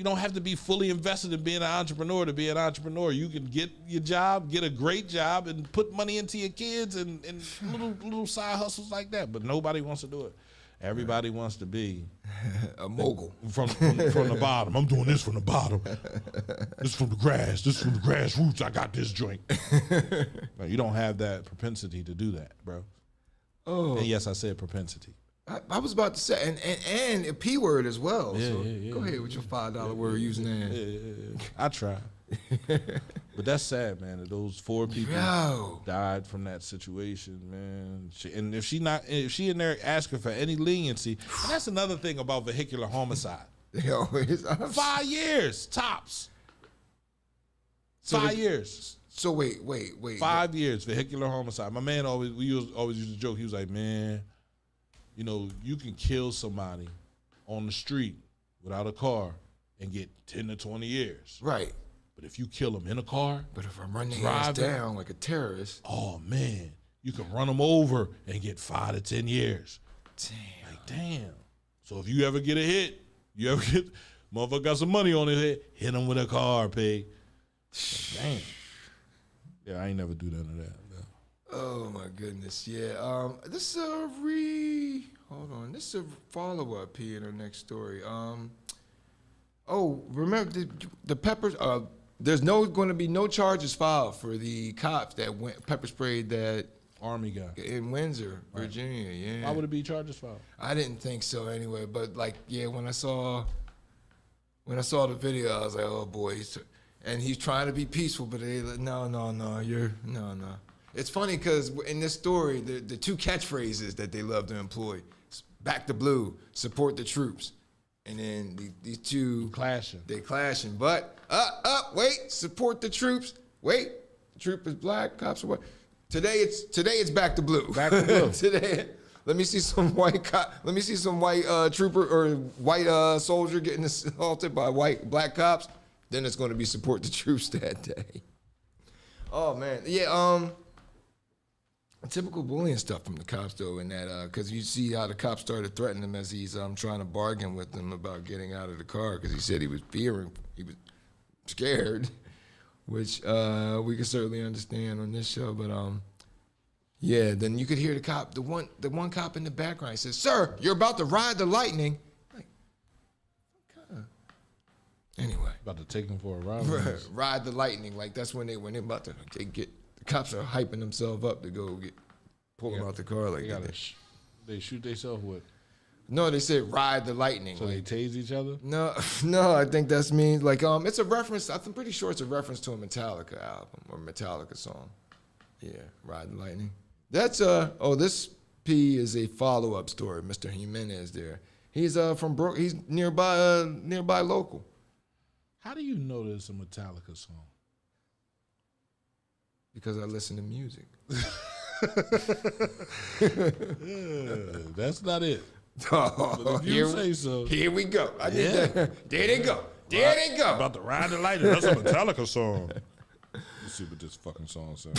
You don't have to be fully invested in being an entrepreneur to be an entrepreneur. You can get your job, get a great job, and put money into your kids and little side hustles like that. But nobody wants to do it. Everybody wants to be a mogul from the bottom. I'm doing this from the bottom. This from the grass. This from the grassroots. I got this joint. No, you don't have that propensity to do that, bro. Oh, and yes, I said propensity. I was about to say, and a P word as well. Yeah, so yeah. Go ahead with your $5 word using that. Yeah. I try. But that's sad, man, that those 4 people died from that situation, man. And if she in there asking for any leniency, and that's another thing about vehicular homicide. They always 5 years, tops. So 5 years. So wait. 5 years, vehicular homicide. My man always used to joke. He was like, man, you know, you can kill somebody on the street without a car and get 10 to 20 years. Right. But if you kill them in a car, but if I'm running ass down like a terrorist, oh man, you can run them over and get 5 to 10 years. Damn. So if you ever get a hit, motherfucker got some money on his head, hit him with a car, pig. Damn. Yeah, I ain't never do none of that. No. Oh my goodness, yeah. This is This is a follow-up here in our next story. Remember the peppers? There's going to be no charges filed for the cops that went pepper sprayed that Army guy in Windsor, Virginia. Yeah. Why would it be charges filed? I didn't think so anyway. But when I saw the video, I was like, oh boy. And he's trying to be peaceful, but they like, no. It's funny because in this story, the 2 catchphrases that they love to employ: "Back the blue," "Support the troops." And then these 2 clashing. They clashing, but wait, support the troops. Wait, the troop is black, cops are white. Today it's back to blue. Back to blue. Today, let me see some white trooper or white soldier getting assaulted by black cops. Then it's going to be support the troops that day. Oh man, yeah. Typical bullying stuff from the cops, though, in that, because you see how the cops started threatening him as he's trying to bargain with them about getting out of the car because he said he was scared, which we can certainly understand on this show. But yeah, then you could hear the one cop in the background. He says, "Sir, you're about to ride the lightning." Like, anyway, about to take him for a ride. Ride the lightning, like that's when they're about to get. The cops are hyping themselves up to go pull them out the car like that. They shoot themselves with? No, they said ride the lightning. So they tase each other? No, I think that's means it's a reference. I'm pretty sure it's a reference to a Metallica album or Metallica song. Yeah, ride the lightning. That's this P is a follow-up story. Mr. Jimenez there. He's from he's nearby local. How do you know there's a Metallica song? Because I listen to music. That's not it. Oh, if you say so. Here we go. There they go. There they go. About to ride the lightning. That's a Metallica song. Let's see what this fucking song says.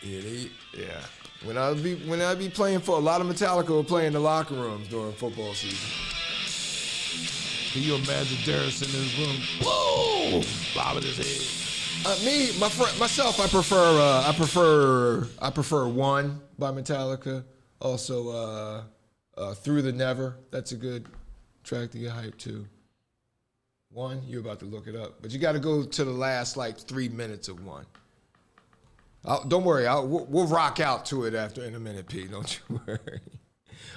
Yeah. When I be playing for a lot of Metallica, will play in the locker rooms during football season. Can you imagine Darris in his room? Whoa! Bobbing his head. Myself, I prefer One by Metallica. Also, Through the Never. That's a good track to get hyped to. One, you're about to look it up, but you got to go to the last 3 minutes of One. Don't worry, we'll rock out to it in a minute, Pete. Don't you worry.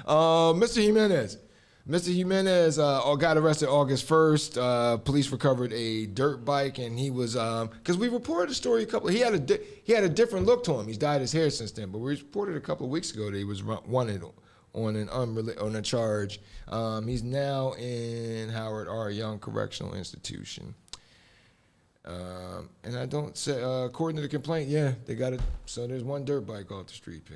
Mr. Jimenez. Mr. Jimenez got arrested August 1st. Police recovered a dirt bike, and he was because we reported a story he had a different look to him. He's dyed his hair since then, but we reported a couple of weeks ago that he was wanted on a charge. He's now in Howard R. Young Correctional Institution. And I don't say according to the complaint, they got it. So there's one dirt bike off the street, P.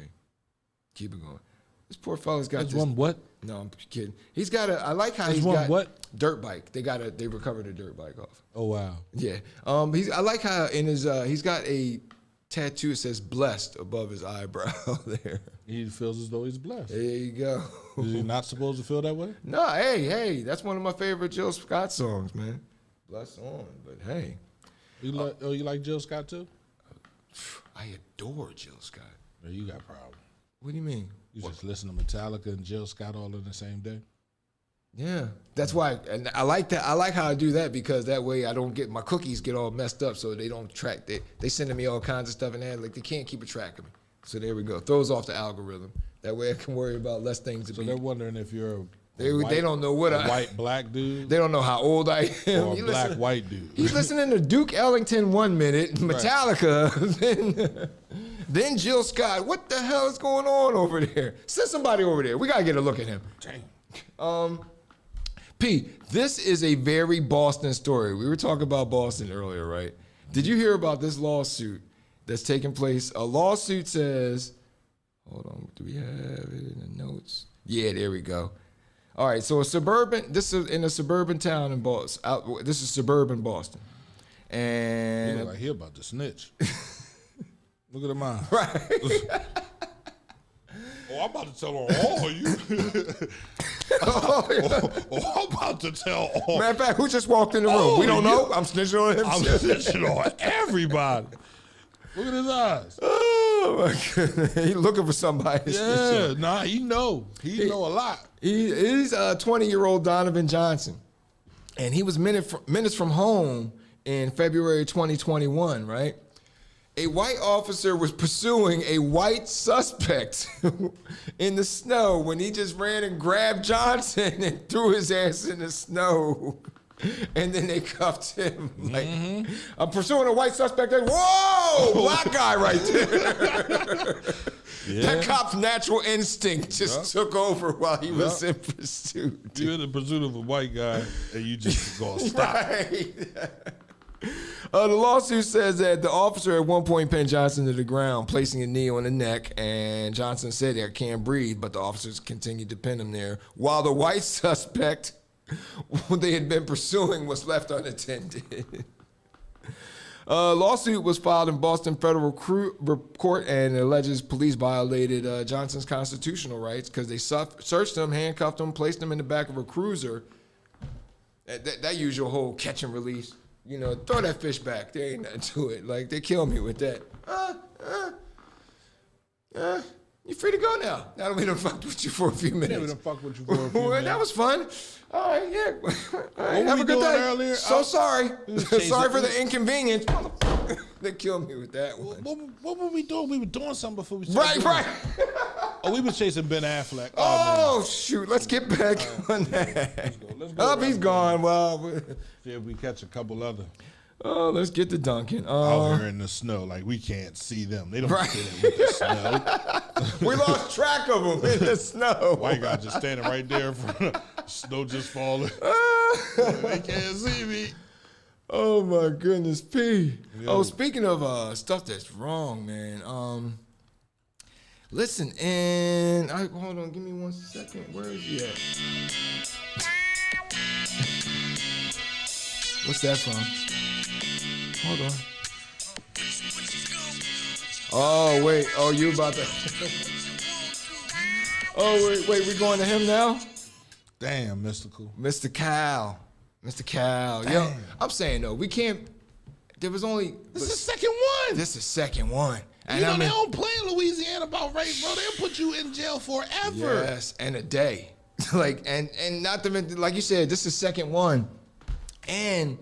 Keep it going. This poor fella's got this one what? No, I'm kidding. He's got I like how he's got what? Dirt bike. They recovered a dirt bike off. Oh wow. Yeah. I like how in his he's got a tattoo says blessed above his eyebrow there. He feels as though he's blessed. There you go. Is he not supposed to feel that way? No, hey, that's one of my favorite Jill Scott songs, man. Bless on, but hey. You like Jill Scott too? I adore Jill Scott. Or you got a problem? What do you mean? You just listen to Metallica and Jill Scott all in the same day? Yeah, that's why, and I like that. I like how I do that because that way I don't get my cookies get all messed up, so they don't track. They sending me all kinds of stuff and that like they can't keep a track of me. So there we go. Throws off the algorithm. That way I can worry about less things. So they're wondering if you're they don't know what white black dude. They don't know how old I am. Or a black white dude. He's listening to Duke Ellington 1 minute, Metallica, then Jill Scott. What the hell is going on over there? Send somebody over there. We gotta get a look at him. Dang. P, this is a very Boston story. We were talking about Boston earlier, right? Did you hear about this lawsuit that's taking place? A lawsuit says, hold on, do we have it in the notes? Yeah, there we go. All right, so this is in a suburban town in Boston. This is suburban Boston. And He look like he about to snitch. Look at him mine. Right. Oh, I'm about to tell on all of you. I'm about to tell all. Matter of fact, who just walked in the room? Oh, We don't know. I'm snitching on him. I'm snitching on everybody. Look at his eyes. Oh my goodness. He's looking for somebody to snitch on. Nah, he know. He know a lot. He's a 20-year-old Donovan Johnson. And he was minutes from home in February 2021, right? A white officer was pursuing a white suspect in the snow when he just ran and grabbed Johnson and threw his ass in the snow. And then they cuffed him. Like, I'm pursuing a white suspect. Like, whoa, black guy right there. Yeah. That cop's natural instinct just took over while he was in pursuit. You're in the pursuit of a white guy, and you just gonna stop. Right. The lawsuit says that the officer at one point pinned Johnson to the ground, placing a knee on the neck, and Johnson said, I can't breathe, but the officers continued to pin him there, while the white suspect who they had been pursuing was left unattended. Lawsuit was filed in Boston federal court and alleges police violated Johnson's constitutional rights because they searched him, handcuffed him, placed him in the back of a cruiser. That usual whole catch and release. You know, throw that fish back. There ain't nothing to it. Like, they kill me with that. You free to go now. Now that we done fucked with you for a few minutes. Yeah, we done fucked with you for a few minutes. That was fun. All right, yeah. All right, What have we a good doing day. earlier? So sorry. Sorry for it. the inconvenience. They killed me with that one. What were we doing? We were doing something before we started. Right. Oh, we was chasing Ben Affleck. Oh, shoot. Let's get back on that. Let's go. He's gone. Well, See if we catch a couple other. oh, let's get to Duncan. Out here in the snow, like we can't see them. They don't see them with the snow. We lost track of them in the snow. White guy just standing right there, snow just falling. They can't see me. Oh my goodness, P. Yeah. Oh, speaking of stuff that's wrong, man. Listen, and hold on, give me 1 second. Where is he at? What's that from? Hold on. Oh wait. Oh, you about to? Oh wait. We going to him now? Damn, mystical. Mr. Cal. Yo, I'm saying though, we can't. There was only. This is the second one. This is second one. And You know, I they mean, don't play in Louisiana about rape, bro. They'll put you in jail forever. yes, and a day. Like and not to mention, like you said, this is second one. And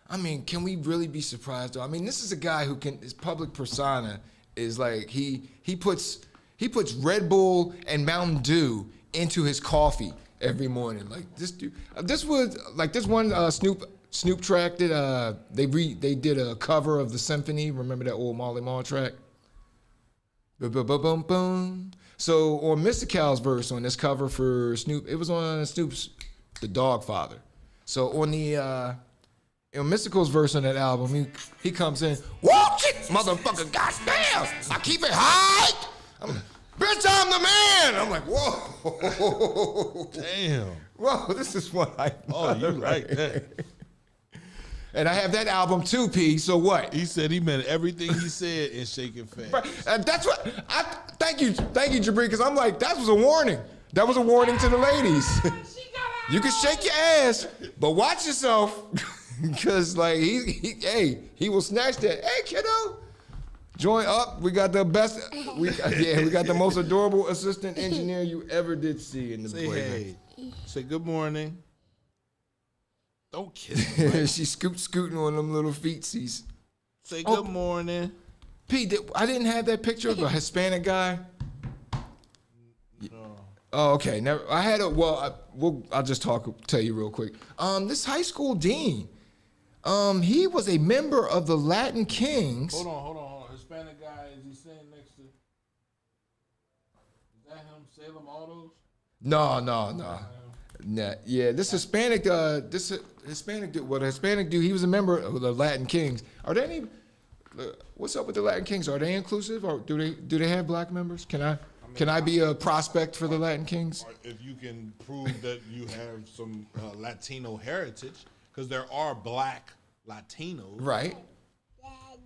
I mean, can we really be surprised though? I mean, this is a guy who his public persona is like he puts Red Bull and Mountain Dew into his coffee every morning. Like this dude, this was like this one Snoop track that they did a cover of the Symphony. Remember that old Marley Marl track? Boom boom. So on Mr. Cal's verse on this cover for Snoop, it was on Snoop's The Dogfather. So on the Mystical's verse on that album, he comes in, watch it, motherfucker, goddamn, I keep it high. Bitch, I'm the man. I'm like, whoa. Damn. Whoa, this is what I Oh, you like that. And I have that album too, P. So what? He said he meant everything he said in Shaking Fast. That's what I thank you, Jabri, because I'm like, that was a warning. That was a warning to the ladies. You can shake your ass, but watch yourself. Because like he will snatch that. Hey kiddo. Join up. We got the best. We got the most adorable assistant engineer you ever did see in the Say playground. hey. Say good morning. Don't kiss him. Right? She's scooting on them little feetsies. Say good morning. P, I didn't have that picture of a Hispanic guy. No. Oh, okay. Never. I had a. I'll just tell you real quick. This high school dean. He was a member of the Latin Kings. Hold on. Hispanic guy, is he sitting next to? Is that him? Salem Autos? No. Nah, yeah, this Hispanic dude, the Hispanic dude, he was a member of the Latin Kings. Are there any? What's up with the Latin Kings? Are they inclusive, or do they have black members? Can I be a prospect for the Latin Kings? If you can prove that you have some Latino heritage, because there are black Latinos. Right.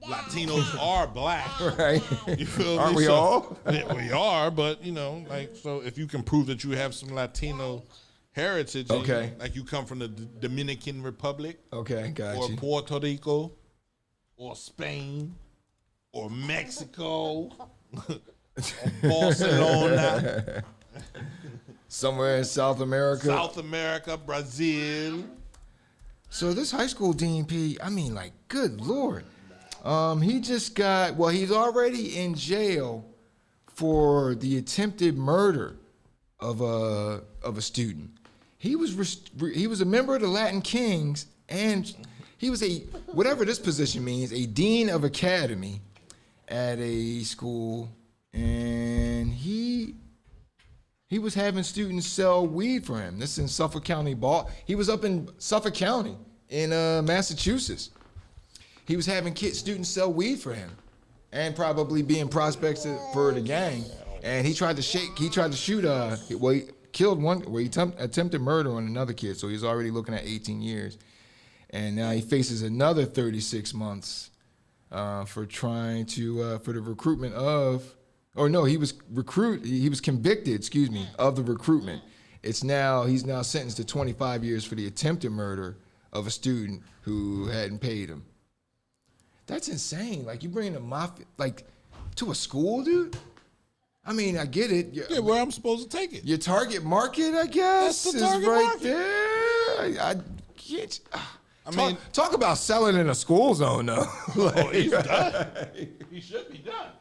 Latinos are black. Right. You feel me? Aren't we all? Yeah, we are, but so if you can prove that you have some Latino heritage, okay, like you come from the Dominican Republic, okay, got or you. Puerto Rico, or Spain, or Mexico, or Barcelona, somewhere in South America, Brazil. So this high school dean, P, I mean, like, good Lord. He just he's already in jail for the attempted murder of a student. He was a member of the Latin Kings, and he was whatever this position means, a dean of academy at a school, and he was having students sell weed for him. This is in Suffolk County. He was up in Suffolk County in Massachusetts. He was having students sell weed for him, and probably being prospects for the gang. And he tried to shoot. He killed one. He attempted murder on another kid. So he's already looking at 18 years, and now he faces another 36 months for trying to for the recruitment of. Or no, he was convicted. Of the recruitment. He's now sentenced to 25 years for the attempted murder of a student who hadn't paid him. That's insane. Like, you bringing the mafia, like, to a school, dude? I mean, I get it. Where I'm supposed to take it. Your target market, I guess, That's the target is right market. there. I can't. Talk about selling in a school zone, though. He's done. He should be done.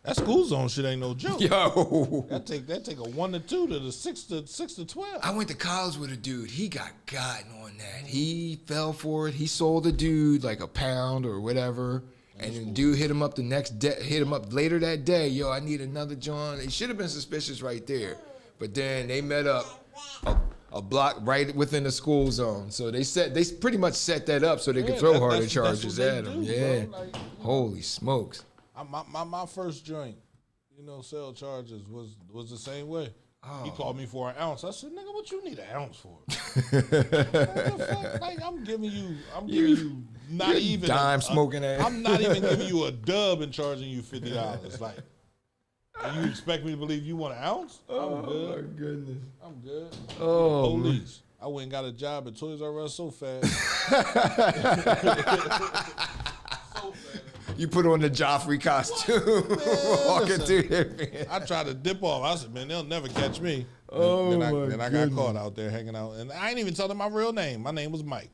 That school zone shit ain't no joke. Yo, that take a 1 to 2 to the 6 to 12. I went to college with a dude. He got gotten on that. He fell for it. He sold the dude like a pound or whatever, and the dude hit him up the next day. Hit him up later that day. Yo, I need another joint. They should have been suspicious right there, but then they met up a block right within the school zone. So they pretty much set that up so they could throw harder charges at him. Yeah, holy smokes. My first joint, sell charges was the same way. Oh. He called me for an ounce. I said, "Nigga, what you need an ounce for?" Like, I'm giving you not even dime smoking ass. I'm not even giving you a dub and charging you $50. Like, you expect me to believe you want an ounce? I'm good. My goodness. I'm good. Oh, police. Man. I went and got a job at Toys R Us so fast. You put on the Joffrey costume, walking through there. I tried to dip off. I said, man, they'll never catch me. Oh, then I got caught out there hanging out. And I ain't even tell them my real name. My name was Mike.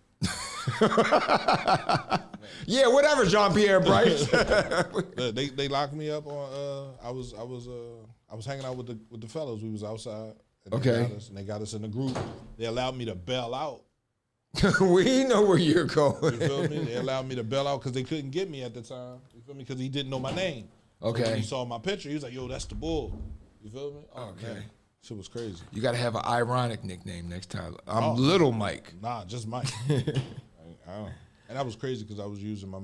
Yeah, whatever, Jean-Pierre Bryce. They locked me up on. I was hanging out with the fellas. We was outside. And they got us in the group. They allowed me to bail out. We know where you're going. You feel me? They allowed me to bail out because they couldn't get me at the time. You feel me? Because he didn't know my name. Okay. So when he saw my picture, he was like, "Yo, that's the bull." You feel me? Oh, okay. Man. Shit was crazy. You got to have an ironic nickname next time. I'm Little Mike. Nah, just Mike. And that was crazy because I was using my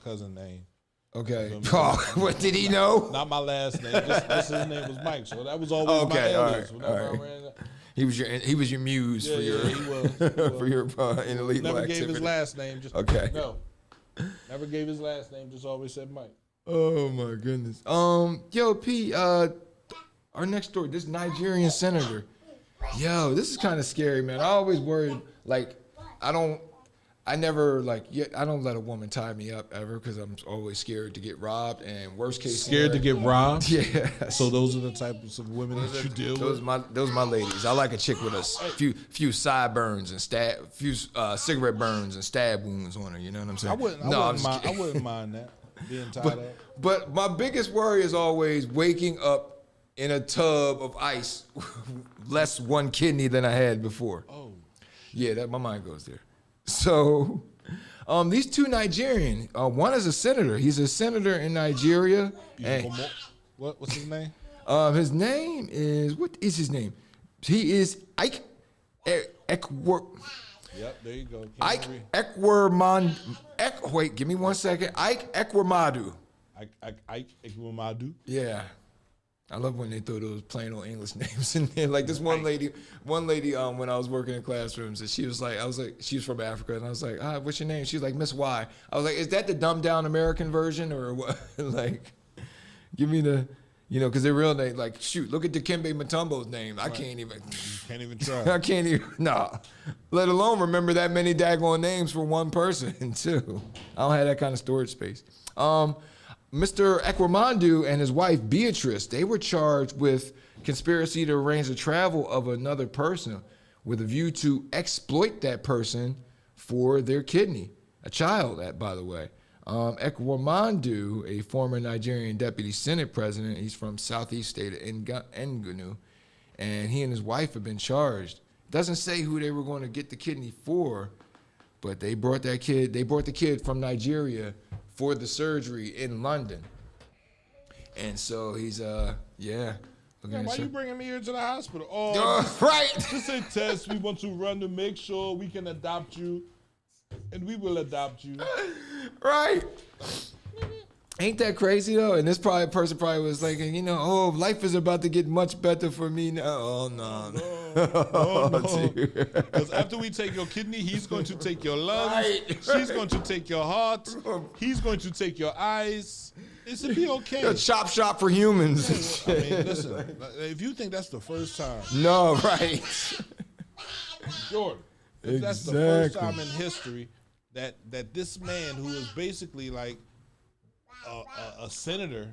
cousin name. Okay. Oh, what did he know? Not my last name. Just his name was Mike. So that was always my alias. All right. He was your muse for your he was. for your illegal Never activity. gave his last name. Just Okay. No. Never gave his last name. Just always said Mike. Oh my goodness. Yo, P. Our next story. This Nigerian senator. Yo, this is kind of scary, man. I always worried. Like, I don't let a woman tie me up ever because I'm always scared to get robbed. And worst case Scared to get robbed? Yeah. So those are the types of women that you deal with? Those my ladies. I like a chick with a few sideburns and cigarette burns and stab wounds on her. You know what I'm saying? I wouldn't mind that, being tied up. But my biggest worry is always waking up in a tub of ice, less one kidney than I had before. Oh. Yeah, my mind goes there. So, these two Nigerian, one is a senator. He's a senator in Nigeria. What's his name? His name is, what is his name? He is Ike Ekwer. Yep, there you go. Ike Ekwermadu. Wait, give me 1 second. Ike Ekwermadu. Ike Ekwermadu. Yeah. I love when they throw those plain old English names in there. Like this one lady, when I was working in classrooms, and she was from Africa, and I was like, what's your name? She was like, Miss Y. I was like, is that the dumbed down American version or what? Like, give me the, because their real name, like, shoot, look at Dikembe Mutombo's name. I can't even. Can't even try. I can't even, nah. Let alone remember that many daggone names for one person, too. I don't have that kind of storage space. Mr. Ekwermadu and his wife Beatrice, they were charged with conspiracy to arrange the travel of another person with a view to exploit that person for their kidney. A child, by the way. Ekwermadu, a former Nigerian deputy Senate president, he's from southeast state of Ngunu, and he and his wife have been charged. Doesn't say who they were going to get the kidney for, but they brought the kid from Nigeria for the surgery in London. And so he's, why you bringing me here to the hospital? Oh, right. Just a test we want to run to make sure we can adopt you, and we will adopt you. Right. Ain't that crazy though? And this person was like, life is about to get much better for me now. Oh no. No. Because after we take your kidney, he's going to take your lungs. Right. She's going to take your heart. He's going to take your eyes. It's to be okay. A chop shop for humans. I mean, listen. If you think that's the first time, no, right? Jordan, if that's the first time in history that this man who is basically like a senator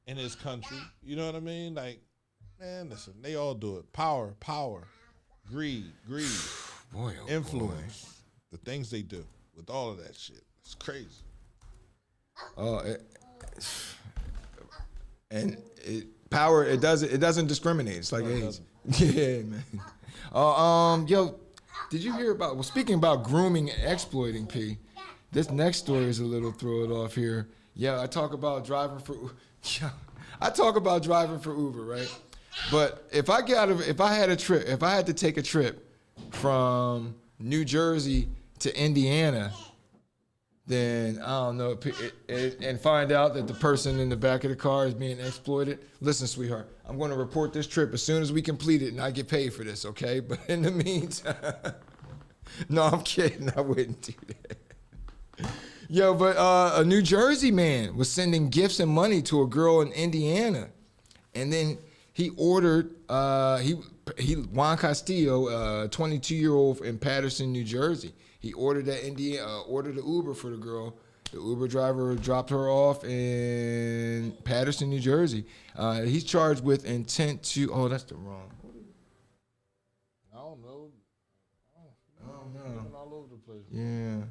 in his country, you know what I mean? Like, man, listen, they all do it. Power, greed, boy, influence, the things they do with all of that shit. It's crazy. Power, it doesn't discriminate. It's like age. Yeah, man. Yo, did you hear about? Well, speaking about grooming and exploiting, P. This next story is a little throw it off here. Yeah, I talk about driving for Uber, right? But if I had to take a trip from New Jersey to Indiana, then I don't know, and find out that the person in the back of the car is being exploited. Listen, sweetheart, I'm going to report this trip as soon as we complete it, and I get paid for this, okay? But in the meantime, no, I'm kidding. I wouldn't do that. Yo, but a New Jersey man was sending gifts and money to a girl in Indiana, and then he ordered Juan Castillo, a 22-year-old in Patterson, New Jersey. He ordered ordered an Uber for the girl. The Uber driver dropped her off in Patterson, New Jersey. He's charged with intent to. Oh, that's the wrong. I don't know. All over the place. Yeah.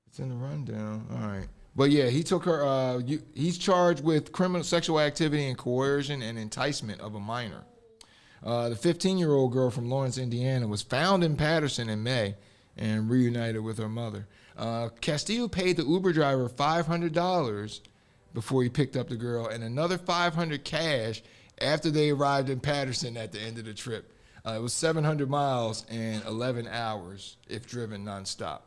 It's in the rundown. All right. But yeah, he took her. He's charged with criminal sexual activity and coercion and enticement of a minor. The 15-year-old girl from Lawrence, Indiana, was found in Patterson in May and reunited with her mother. Castillo paid the Uber driver $500 before he picked up the girl, and another $500 cash after they arrived in Patterson at the end of the trip. It was 700 miles and 11 hours if driven nonstop.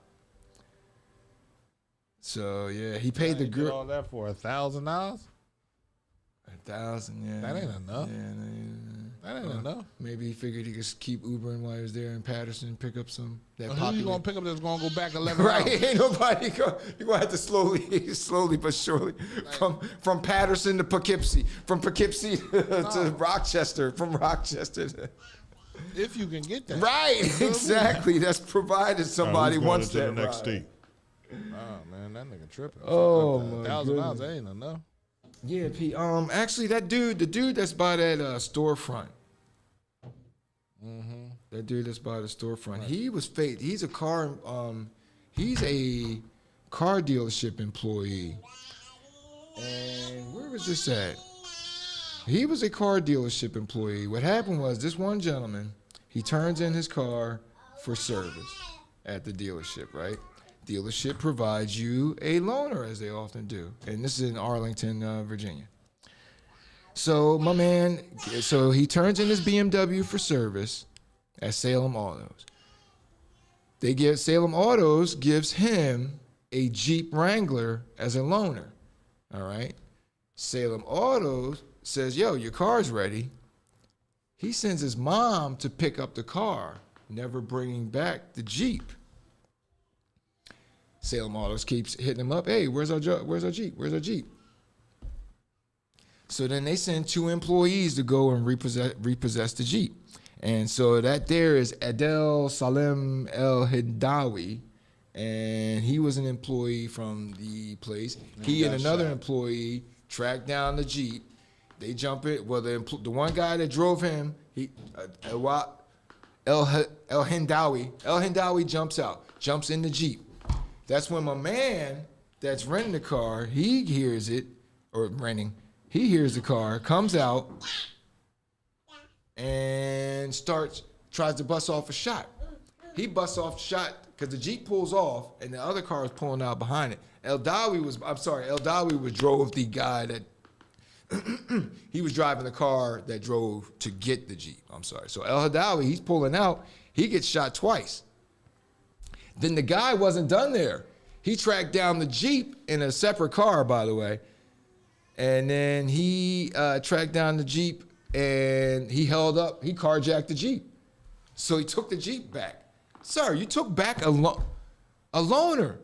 So yeah, he paid the girl. All that for $1,000? 1,000, yeah. That ain't enough. Yeah, That ain't enough. Maybe he figured he could keep Ubering while he was there in Patterson, pick up some that Who you popular. gonna pick up that's gonna go back 11 Right, miles? ain't nobody go. You're gonna have to slowly but surely from Patterson to Poughkeepsie, from Poughkeepsie to Rochester, from Rochester to. If you can get that. Right, exactly. That's provided somebody wants to that the next ride. state. Oh man, that nigga tripping. Oh, my 1,000 miles goodness. ain't enough. Yeah, P. Actually, the dude that's by that storefront. That dude that's by the storefront. He was fake. He's a car dealership employee. And where was this at? He was a car dealership employee. What happened was this one gentleman, he turns in his car for service at the dealership, right? Dealership provides you a loaner, as they often do. And this is in Arlington, Virginia. So my man, so he turns in his BMW for service at Salem Autos. Salem Autos gives him a Jeep Wrangler as a loaner, all right? Salem Autos says, yo, your car's ready. He sends his mom to pick up the car, never bringing back the Jeep. Salem Autos keeps hitting him up. Hey, where's our Jeep? Where's our Jeep? So then they send 2 employees to go and repossess the Jeep. And so that there is Adel Salem El Hidawi, and he was an employee from the place. He and another employee tracked down the Jeep. They jump it. Well, the one guy that drove him, El Hindawi jumps in the Jeep. That's when my man that's renting the car, he hears it, or renting, he hears the car, comes out, and tries to bust off a shot. He busts off a shot because the Jeep pulls off, and the other car is pulling out behind it. El Dawi drove the guy that, he was driving the car that drove to get the Jeep. I'm sorry. So El Hadawi, he's pulling out. He gets shot twice. Then the guy wasn't done there. He tracked down the Jeep in a separate car, by the way. And then he tracked down the Jeep and he carjacked the Jeep. So he took the Jeep back. Sir, you took back a loaner.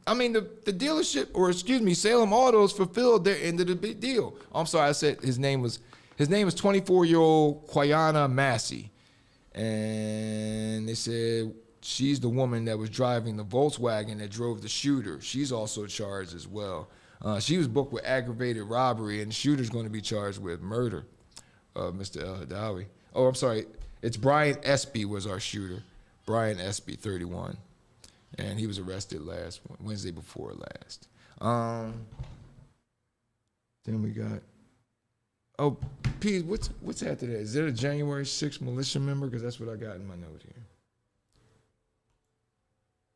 I mean, the dealership, or excuse me, Salem Autos fulfilled their end of the big deal. I'm sorry, I said his name was 24-year-old Quayana Massey. And they said she's the woman that was driving the Volkswagen that drove the shooter. She's also charged as well. She was booked with aggravated robbery, and the shooter's going to be charged with murder of Mr. El Hadawi. Oh, I'm sorry. It's Brian Espy was our shooter. Brian Espy, 31. And he was arrested Wednesday before last. Then we got, P, what's after that? Is there a January 6th militia member? Because that's what I got in my note here.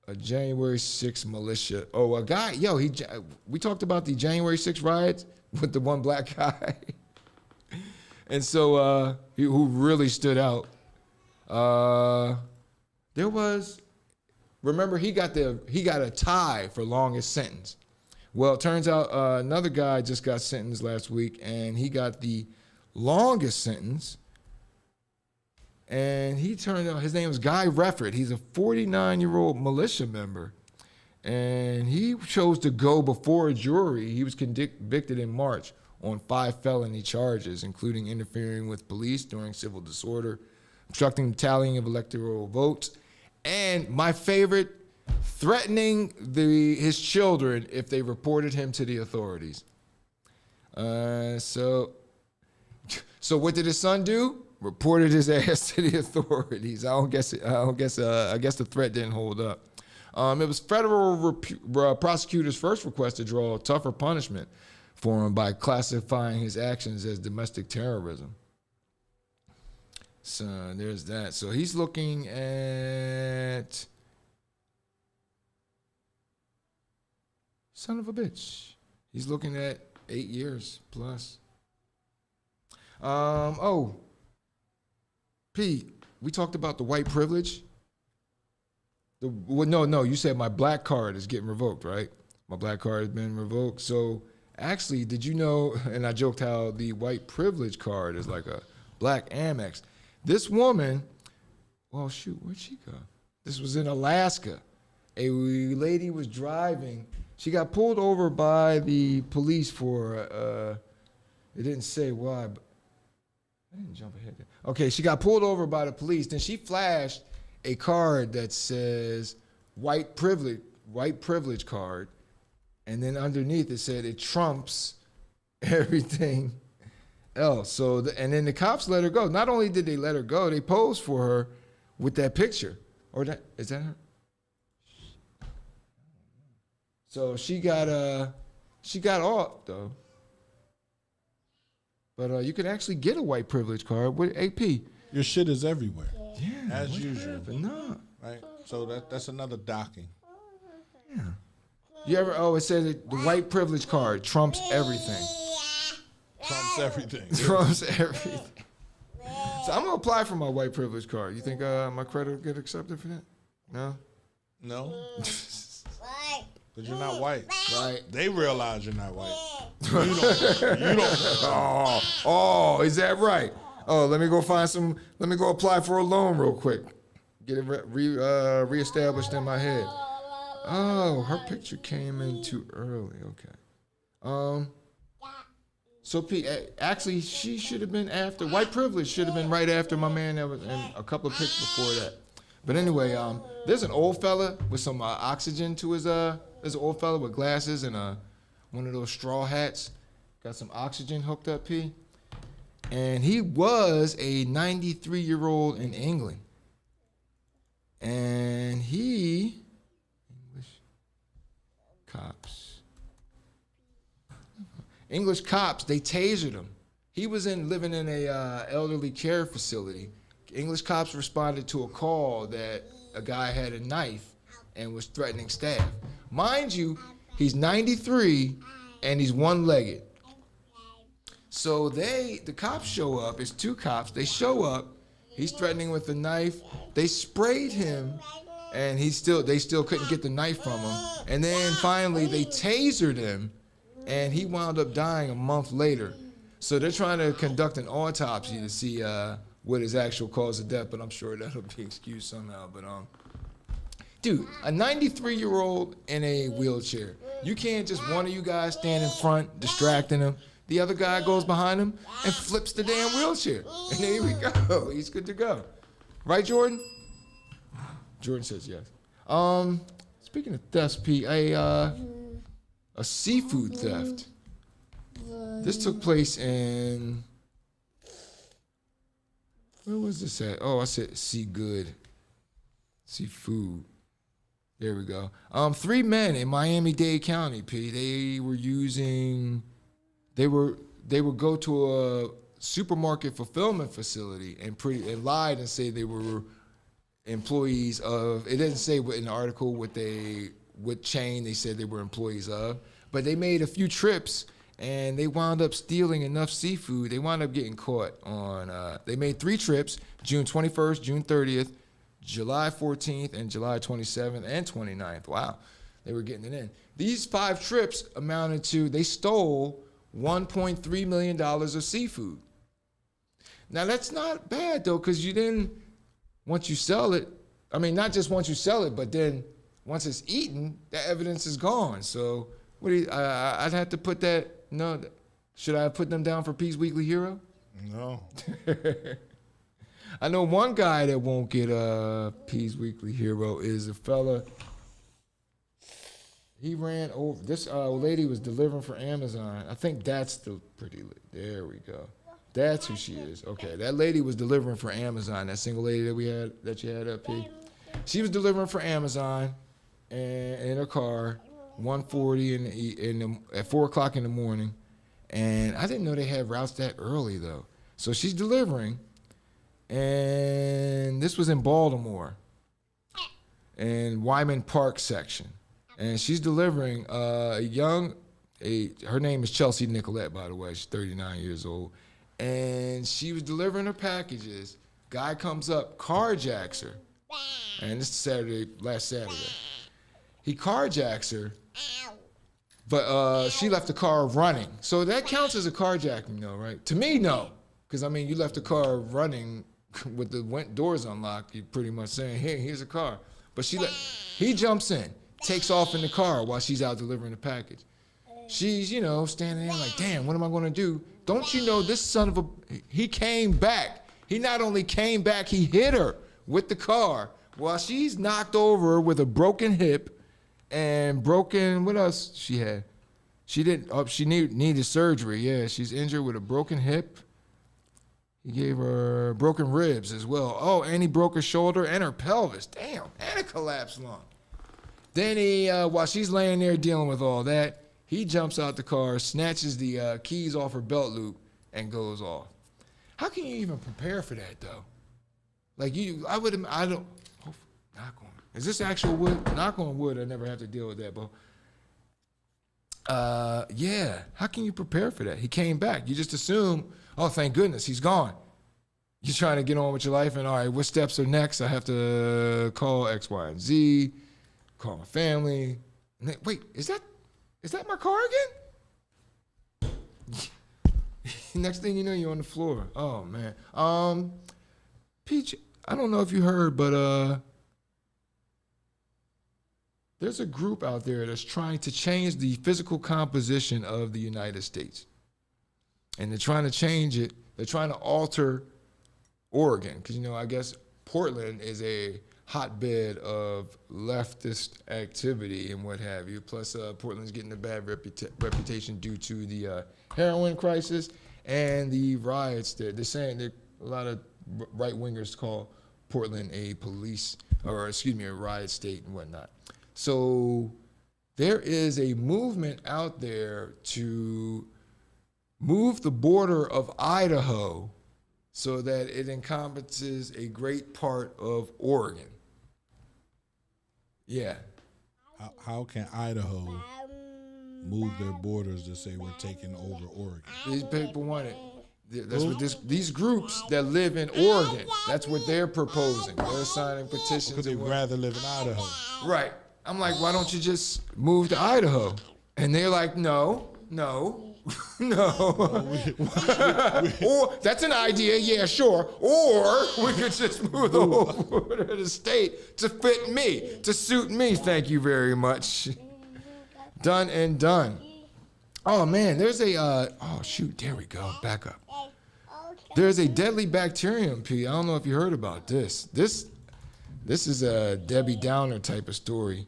A January 6th militia. Oh, a guy, we talked about the January 6th riots with the one black guy. And so, who really stood out. Remember, he got a tie for longest sentence. Well, it turns out another guy just got sentenced last week, and he got the longest sentence. And he turned out, his name was Guy Reffert. He's a 49-year-old militia member. And he chose to go before a jury. He was convicted in March on 5 felony charges, including interfering with police during civil disorder, obstructing the tallying of electoral votes, and my favorite, threatening his children if they reported him to the authorities. So what did his son do? Reported his ass to the authorities. I guess the threat didn't hold up. It was federal prosecutors' first request to draw a tougher punishment for him by classifying his actions as domestic terrorism. So there's that. So he's looking at, son of a bitch. He's looking at 8 years plus. P, we talked about the white privilege. No, you said my black card is getting revoked, right? My black card has been revoked. So actually, did you know, and I joked how the white privilege card is like a black Amex. This woman, well, shoot, where'd she go? This was in Alaska. A lady was driving. She got pulled over by the police for, it didn't say why, but I didn't jump ahead there. Okay, she got pulled over by the police. Then she flashed a card that says white privilege card. And then underneath it said it trumps everything else. So, and then the cops let her go. Not only did they let her go, they posed for her with that picture. Or is that her? So she got off though. But you can actually get a white privilege card with AP. Your shit is everywhere. Yeah, as usual. No. Right? So that's another docking. Yeah. You ever, it says the white privilege card trumps everything. Trumps everything. Trumps everything. So I'm going to apply for my white privilege card. You think my credit will get accepted for that? No? No. Because you're not white. Right. They realize you're not white. You don't. Oh, is that right? Oh, let me go apply for a loan real quick. Get it reestablished in my head. Oh, her picture came in too early. Okay. So Pete, actually, she should have been after. White privilege should have been right after my man and a couple of pics before that. But anyway, there's an old fella with some oxygen to his. There's an old fella with glasses and one of those straw hats. Got some oxygen hooked up, P. And he was a 93-year-old in England. And English cops, they tasered him. He was living in a elderly care facility. English cops responded to a call that a guy had a knife and was threatening staff. Mind you, he's 93 and he's one-legged. So the cops show up. It's two cops. They show up. He's threatening with a knife. They sprayed him, and they still couldn't get the knife from him. And then finally they tasered him, and he wound up dying a month later. So they're trying to conduct an autopsy to see what his actual cause of death, but I'm sure that'll be excused somehow. But dude, a 93-year-old in a wheelchair. You can't just one of you guys stand in front distracting him. The other guy goes behind him and flips the damn wheelchair. And there we go. He's good to go. Right, Jordan? Jordan says yes. Speaking of thefts, Pete, a seafood theft. This took place in, where was this at? Oh, I said seafood. There we go. 3 men in Miami-Dade County, P. They would go to a supermarket fulfillment facility and lied and say they were employees of. It didn't say in the article what chain they said they were employees of, but they made a few trips and they wound up stealing enough seafood. They wound up getting caught on. They made 3 trips: June 21st, June 30th, July 14th, and July 27th and 29th. Wow, they were getting it in. These 5 trips amounted to, they stole $1.3 million of seafood. Now that's not bad though, because once you sell it, I mean, not just once you sell it, but then once it's eaten, the evidence is gone. So I'd have to put that, no, should I put them down for Peace Weekly Hero? No. I know one guy that won't get a Peace Weekly Hero is a fella. He ran over, this lady was delivering for Amazon. I think that's the pretty lady. There we go. That's who she is. Okay, that lady was delivering for Amazon, that single lady that you had up here. She was delivering for Amazon and in her car, 1:40 at 4 o'clock in the morning. And I didn't know they had routes that early though. So she's delivering, and this was in Baltimore, in Wyman Park section. And she's delivering her name is Chelsea Nicolette, by the way. She's 39 years old. And she was delivering her packages. Guy comes up, carjacks her. And this is last Saturday. He carjacks her, but she left the car running. So that counts as a carjacking, though, right? To me, no. Because, I mean, you left the car running with the doors unlocked. You're pretty much saying, hey, here's a car. But he jumps in, takes off in the car while she's out delivering the package. She's, you know, standing there like, damn, what am I going to do? Don't you know this son of a... He came back. He not only came back, he hit her with the car while she's knocked over with a broken hip and broken... What else she had? She didn't... Oh, she needed surgery. Yeah, she's injured with a broken hip. He gave her broken ribs as well. Oh, and he broke her shoulder and her pelvis. Damn, and a collapsed lung. Then he, while she's laying there dealing with all that, he jumps out the car, snatches the keys off her belt loop, and goes off. How can you even prepare for that, though? Like, I don't, oh, knock on. Is this actual wood? Knock on wood, I never have to deal with that, but yeah, how can you prepare for that? He came back. You just assume, oh, thank goodness, he's gone. You're trying to get on with your life, and all right, what steps are next? I have to call X, Y, and Z, call my family. And then, wait, is that my car again? Next thing you know, you're on the floor. Oh, man. Peach, I don't know if you heard, but there's a group out there that's trying to change the physical composition of the United States. And they're trying to change it. They're trying to alter Oregon, because, you know, I guess Portland is a hotbed of leftist activity and what have you. Plus, Portland's getting a bad reputation due to the heroin crisis and the riots there. They're saying that a lot of right-wingers call Portland a riot state and whatnot. So there is a movement out there to move the border of Idaho so that it encompasses a great part of Oregon. Yeah. How can Idaho move their borders to say we're taking over Oregon? These people want it. That's what these groups that live in Oregon, that's what they're proposing. They're signing petitions. Because they'd rather live in Idaho. Right. I'm like, why don't you just move to Idaho? And they're like, no. Or that's an idea, yeah, sure. Or we could just move the whole border of the state to fit me, to suit me. Thank you very much. Done and done. Oh man, there's a oh shoot, there we go. Back up. There's a deadly bacterium, P. I don't know if you heard about this. This is a Debbie Downer type of story.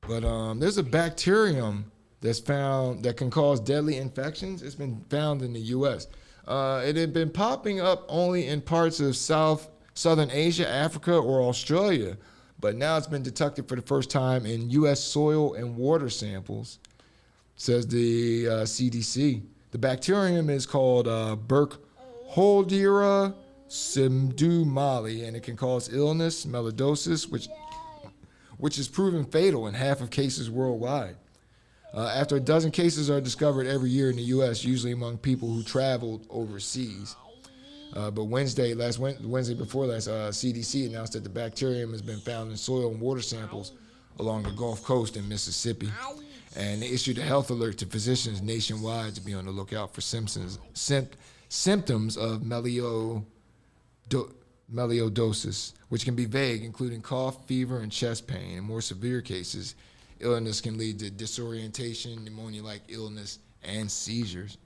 But there's a bacterium that's found that can cause deadly infections. It's been found in the U.S. It had been popping up only in parts of Southern Asia, Africa, or Australia, but now it's been detected for the first time in U.S. soil and water samples, says the CDC. The bacterium is called Burkholderia pseudomallei, and it can cause illness, melioidosis, which is proven fatal in half of cases worldwide. After a dozen cases are discovered every year in the U.S., usually among people who traveled overseas. But Wednesday before last, CDC announced that the bacterium has been found in soil and water samples along the Gulf Coast in Mississippi. And they issued a health alert to physicians nationwide to be on the lookout for symptoms of melioidosis, which can be vague, including cough, fever, and chest pain. In more severe cases, illness can lead to disorientation, pneumonia-like illness, and seizures.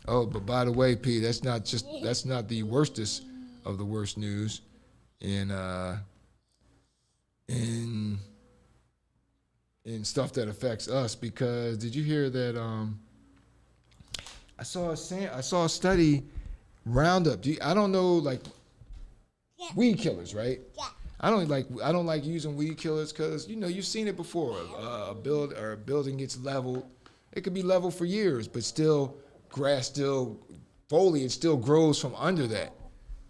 Oh, but by the way, P, that's not the worstest of the worst news in stuff that affects us. Because did you hear that? I saw a study. Roundup. I don't know, like weed killers, right? Yeah. I don't like using weed killers because, you know, you've seen it before. A building gets leveled. It could be leveled for years, but still, foliage still grows from under that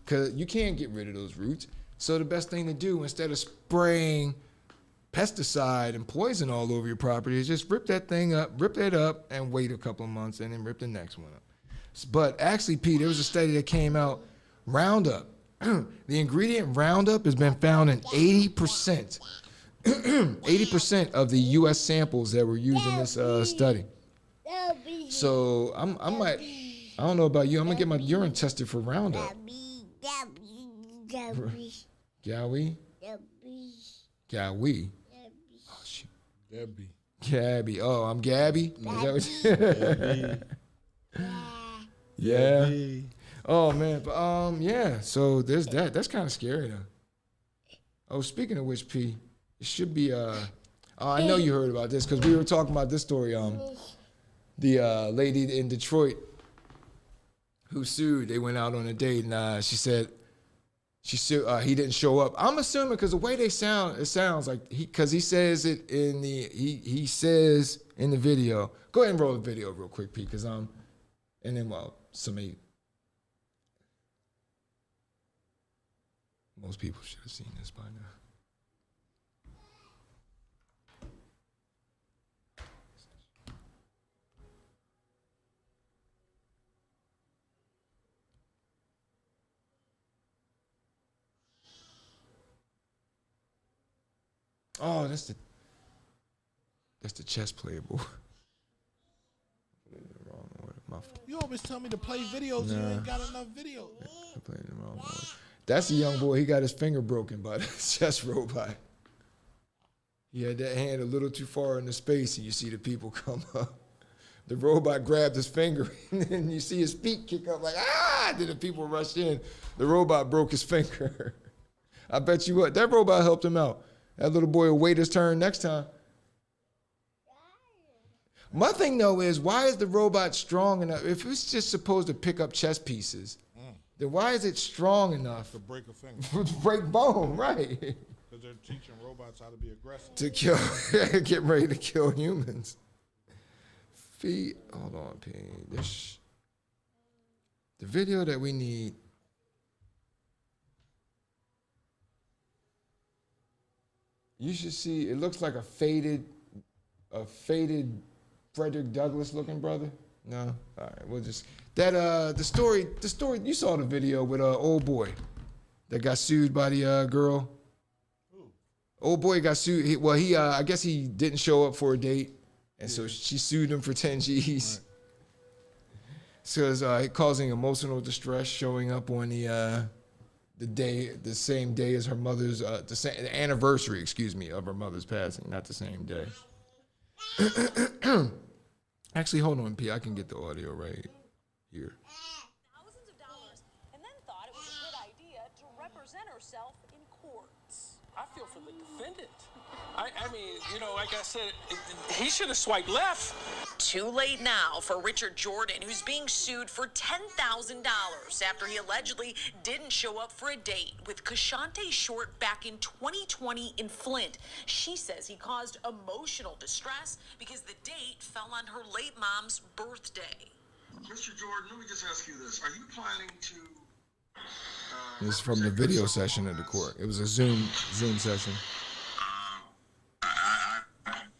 because you can't get rid of those roots. So the best thing to do, instead of spraying pesticide and poison all over your property, is just rip that up, and wait a couple of months, and then rip the next one up. But actually, Pete, there was a study that came out, Roundup. The ingredient Roundup has been found in 80% of the U.S. samples that were used in this study. So I I don't know about you. I'm gonna get my urine tested for Roundup. Gowie? Gowie. Oh, shoot. Debbie. Gabby. Oh, I'm Gabby? Is that what Yeah. Debbie. Oh, man. But, yeah. So there's that. That's kind of scary, though. Oh, speaking of which, P, it should be, I know you heard about this because we were talking about this story. The lady in Detroit who sued, they went out on a date, and she said he didn't show up. I'm assuming because the way they sound, it sounds like because he says it in he says in the video. Go ahead and roll the video real quick, Pete, because and then somebody, most people should have seen this by now. Oh, that's the chess player, boy. Wrong order. My fault. You always tell me to play videos. You ain't got enough videos. I played in the wrong order. That's the young boy. He got his finger broken by the chess robot. He had that hand a little too far into space, and you see the people come up. The robot grabbed his finger, and then you see his feet kick up like, ah! Then the people rushed in. The robot broke his finger. I bet you what, that robot helped him out. That little boy will wait his turn next time. My thing, though, is why is the robot strong enough? If it's just supposed to pick up chess pieces, then why is it strong enough To break a finger. to break bone, right? Because they're teaching robots how to be aggressive. To kill, get ready to kill humans. Hold on, P. The video that we need. You should see, it looks like a faded Frederick Douglass looking brother. No? All right, we'll just, the story, you saw the video with old boy that got sued by the girl. Who? Old boy got sued, I guess he didn't show up for a date, and so she sued him for 10 G's. Right. So causing emotional distress, showing up on the same day as her mother's, the anniversary, of her mother's passing, not the same day. Actually, hold on, P. I can get the audio right here. Thousands of dollars, and then thought it was a good idea to represent herself in courts. I feel for the defendant. I mean, like I said, he should have swiped left. Too late now for Richard Jordan, who's being sued for $10,000 after he allegedly didn't show up for a date with Kashante Short back in 2020 in Flint. She says he caused emotional distress because the date fell on her late mom's birthday. Mr. Jordan, let me just ask you this. Are you planning to... This is from the video session at the court. It was a Zoom session.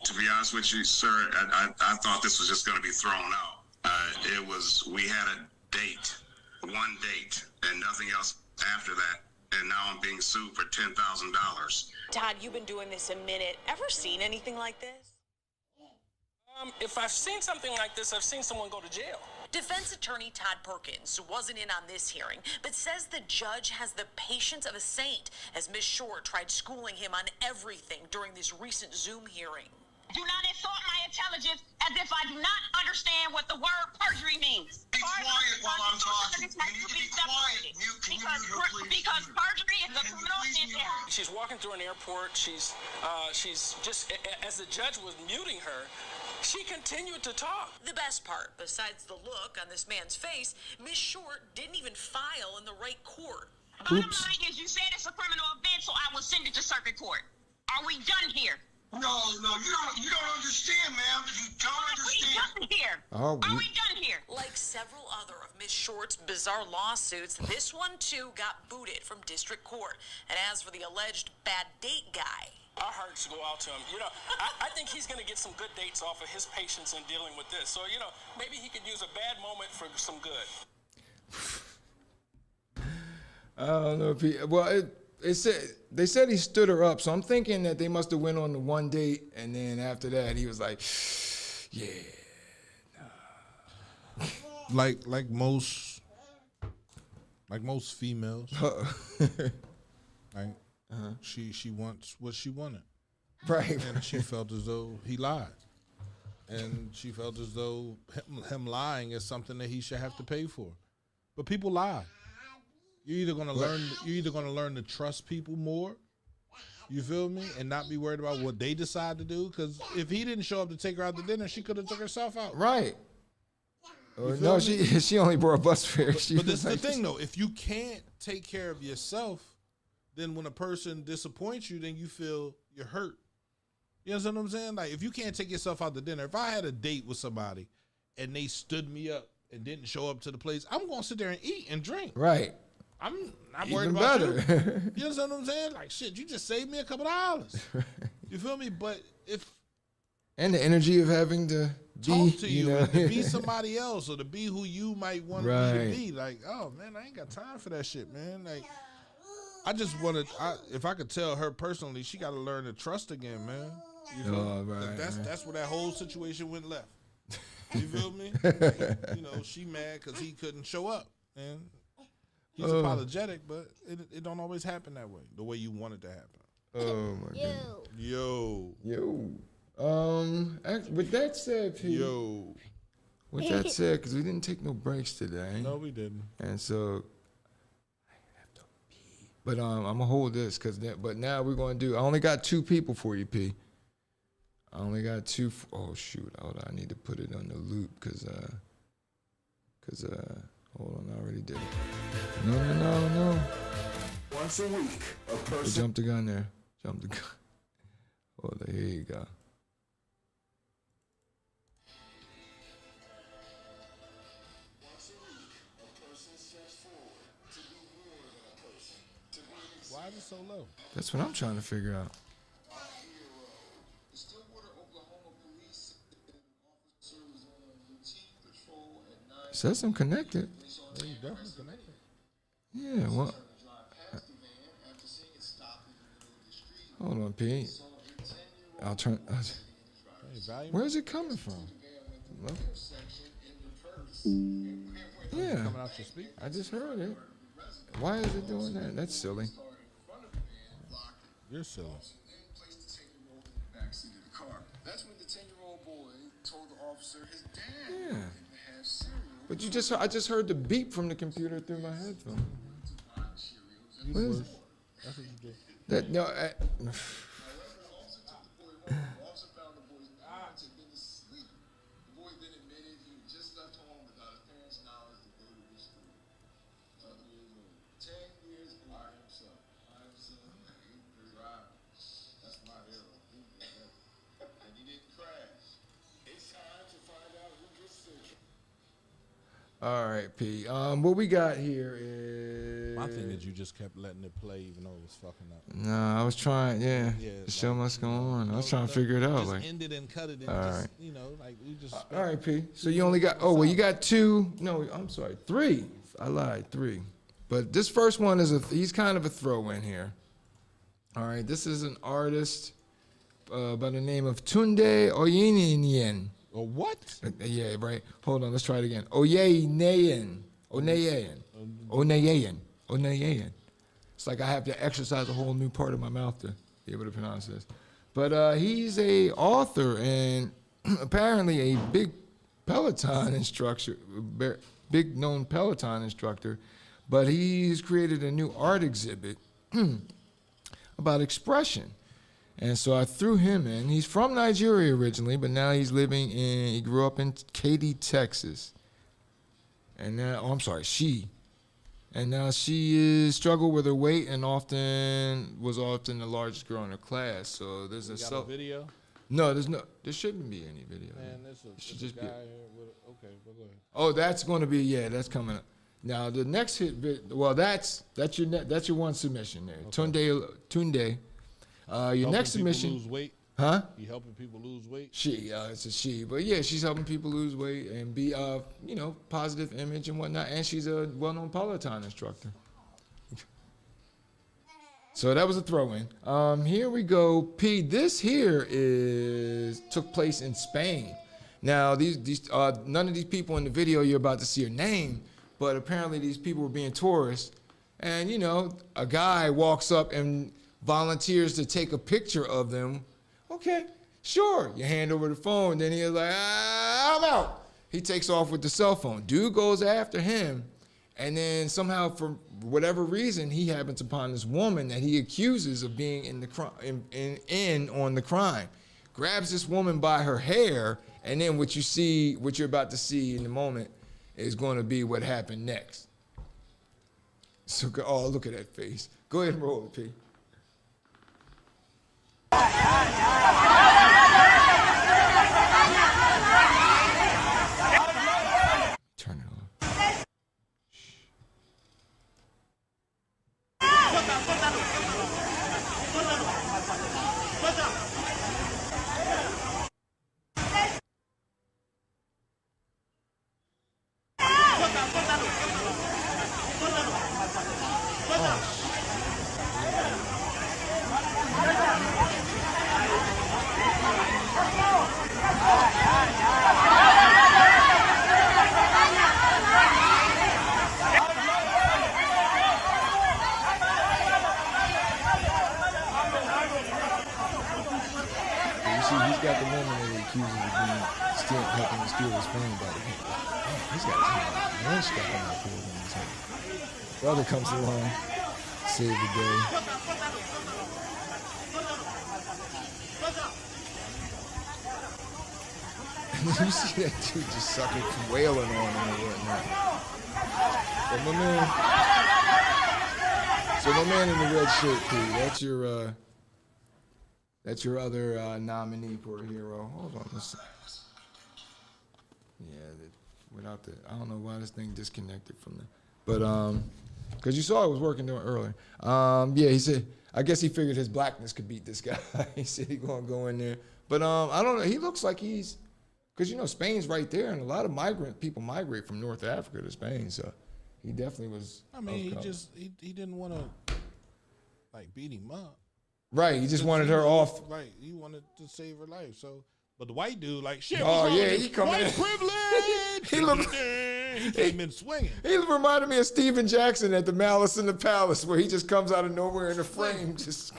To be honest with you, sir, I thought this was just going to be thrown out. We had a date, one date, and nothing else after that. And now I'm being sued for $10,000. Todd, you've been doing this a minute. Ever seen anything like this? If I've seen something like this, I've seen someone go to jail. Defense attorney Todd Perkins wasn't in on this hearing, but says the judge has the patience of a saint as Ms. Short tried schooling him on everything during this recent Zoom hearing. Do not insult my intelligence as if I do not understand what the word perjury means. Be quiet while I'm talking. You need to be quiet. Because perjury is a criminal offense. She's walking through an airport. She's just, as the judge was muting her, she continued to talk. The best part, besides the look on this man's face, Ms. Short didn't even file in the right court. Bottom line is you said it's a criminal offense, so I will send it to circuit court. Are we done here? No, you don't understand, ma'am. You don't understand. Are we done here? Are we done here? Like several other of Ms. Short's bizarre lawsuits, this one too got booted from district court. And as for the alleged bad date guy, our hearts go out to him. I think he's going to get some good dates off of his patience in dealing with this. So, maybe he could use a bad moment for some good. I don't know if he, well, they said he stood her up, so I'm thinking that they must have went on the one date, and then after that he was like, yeah, nah. like most females, right? She wants what she wanted, Right. And she felt as though he lied, and she felt as though him lying is something that he should have to pay for. But people lie. You're either gonna learn to trust people more. You feel me? And not be worried about what they decide to do. Because if he didn't show up to take her out to dinner, she could have took herself out. Right. No, she only brought bus fare. But this is the thing, though. If you can't take care of yourself, then when a person disappoints you, then you feel you're hurt. You know what I'm saying? Like, if you can't take yourself out to dinner, if I had a date with somebody and they stood me up and didn't show up to the place, I'm going to sit there and eat and drink. Right. I'm not worried Even about better. you. You know what I'm saying? Like, shit, you just saved me a couple dollars. You feel me? But if and the energy of having to talk be, to you, know. and to be somebody else or to be who you might want me to be, like, oh man, I ain't got time for that shit, man. Like, I just wanted, if I could tell her personally, she got to learn to trust again, man. You feel me? Right, that's where that whole situation went left. You feel me? You know, she mad because he couldn't show up, man. He's apologetic, but it don't always happen that way, the way you want it to happen. Oh my god. Yo. With that said, P. With that said, because we didn't take no breaks today. No, we didn't. And so I have to pee. But I'm gonna hold this but now we're gonna do. I only got 2 people for you, P. I only got 2. Oh shoot! Hold on, I need to put it on the loop because hold on, I already did it. No. Once a week, a I person. jumped the gun there. Jumped the gun. Oh, here you go. Why is it so low? That's what I'm trying to figure out. Says I'm connected. You definitely connected. Yeah, well. Hold on, Pete. I'll turn. Where's it coming from? Yeah. Coming out your speaker. I just heard it. Why is it doing that? That's silly. You're silly. That's when the 10-year-old boy told the officer his dad Yeah. didn't have cereal. But I just heard the beep from the computer through my headphone. What is it? That's what you did. That no. All right, P. What we got here is. My thing is you just kept letting it play even though it was fucking up. No, I was trying, to show what's going on. I was trying to figure it out. Just Like, end it and cut it. And all just, right. You know, like we just. All right, P. So you only got. Oh well, you got 2. No, I'm sorry, 3. I lied, 3. But this first one is he's kind of a throw-in here. All right, this is an artist by the name of Tunde Oyinyen. Or what? Yeah, right. Hold on, let's try it again. Oyeneyen. It's like I have to exercise a whole new part of my mouth to be able to pronounce this. But he's a author and apparently a big Peloton instructor, big known Peloton instructor. But he's created a new art exhibit about expression. And so I threw him in. He's from Nigeria originally, but now he grew up in Katy, Texas. And now, she. And now she is struggled with her weight and was often the largest girl in her class. So there's a video? No, there shouldn't be any video. Man, there's a guy here with, okay, but go ahead. Oh, that's going to be, that's coming up. Now the next hit, that's your one submission there. Okay. Tunde. Your next submission. Lose weight? Huh? You helping people lose weight? She, it's a she. But yeah, she's helping people lose weight and be, positive image and whatnot. And she's a well-known Peloton instructor. So that was a throw-in. Here we go. P, this here took place in Spain. Now, these none of these people in the video you're about to see are named, but apparently these people were being tourists. And, you know, a guy walks up and volunteers to take a picture of them. Okay, sure. You hand over the phone. Then he's like, I'm out. He takes off with the cell phone. Dude goes after him. And then somehow, for whatever reason, he happens upon this woman that he accuses of being in on the crime. Grabs this woman by her hair, and then what you're about to see in a moment is going to be what happened next. So, oh, look at that face. Go ahead and roll it, P. Turn it off. He's got the woman that he accuses of being helping to steal his phone by the hand. Oh, he's got his hand wrenched up on that poor woman's head. Brother comes along, save the day. And then you see that dude just sucking, wailing on him and whatnot. So my man in the red shirt, P, that's your other nominee for a hero. Hold on, let's see. Yeah, I don't know why this thing disconnected from there. But, because you saw it was working doing earlier. Yeah, he said, I guess he figured his blackness could beat this guy. He said he's going to go in there. But I don't know, he looks like he's, because, you know, Spain's right there, and a lot of people migrate from North Africa to Spain, so he definitely was. I mean, he didn't want to, like, beat him up. Right, he just wanted her off. Right, he wanted to save her life. So, but the white dude, like, shit. Oh yeah, he come in. White privilege. He came in swinging. He reminded me of Steven Jackson at the Malice in the Palace, where he just comes out of nowhere in the frame, just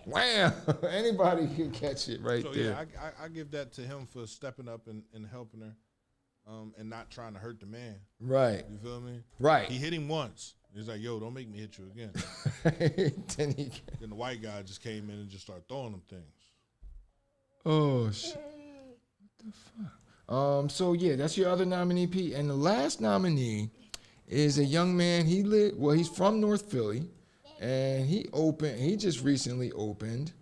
wham. Anybody can catch it right there. Yeah, I give that to him for stepping up and helping her, and not trying to hurt the man. Right. You feel me? Right. He hit him once. He's like, yo, don't make me hit you again. Then the white guy just came in and just started throwing them things. Oh, shit. What the fuck? So, yeah, that's your other nominee, Pete. And the last nominee is a young man. He's from North Philly, and he just recently opened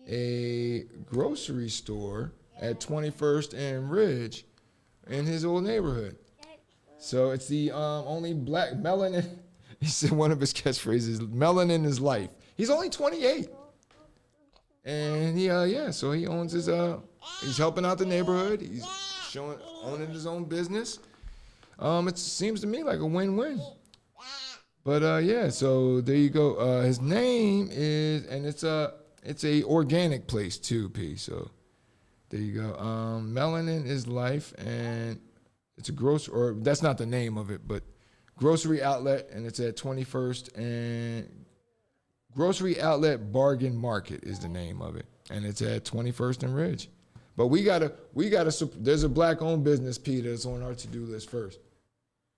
a grocery store at 21st and Ridge in his old neighborhood. So it's the only black melanin. He said one of his catchphrases, melanin is life. He's only 28. And so he owns his, he's helping out the neighborhood. He's owning his own business. It seems to me like a win-win. But so there you go. His name is, and it's a organic place too, P. So there you go. Melanin is life, and it's a or that's not the name of it, but grocery outlet, and it's at 21st and Grocery Outlet Bargain Market is the name of it, and it's at 21st and Ridge. But we gotta. There's a black-owned business, P, that's on our to-do list first.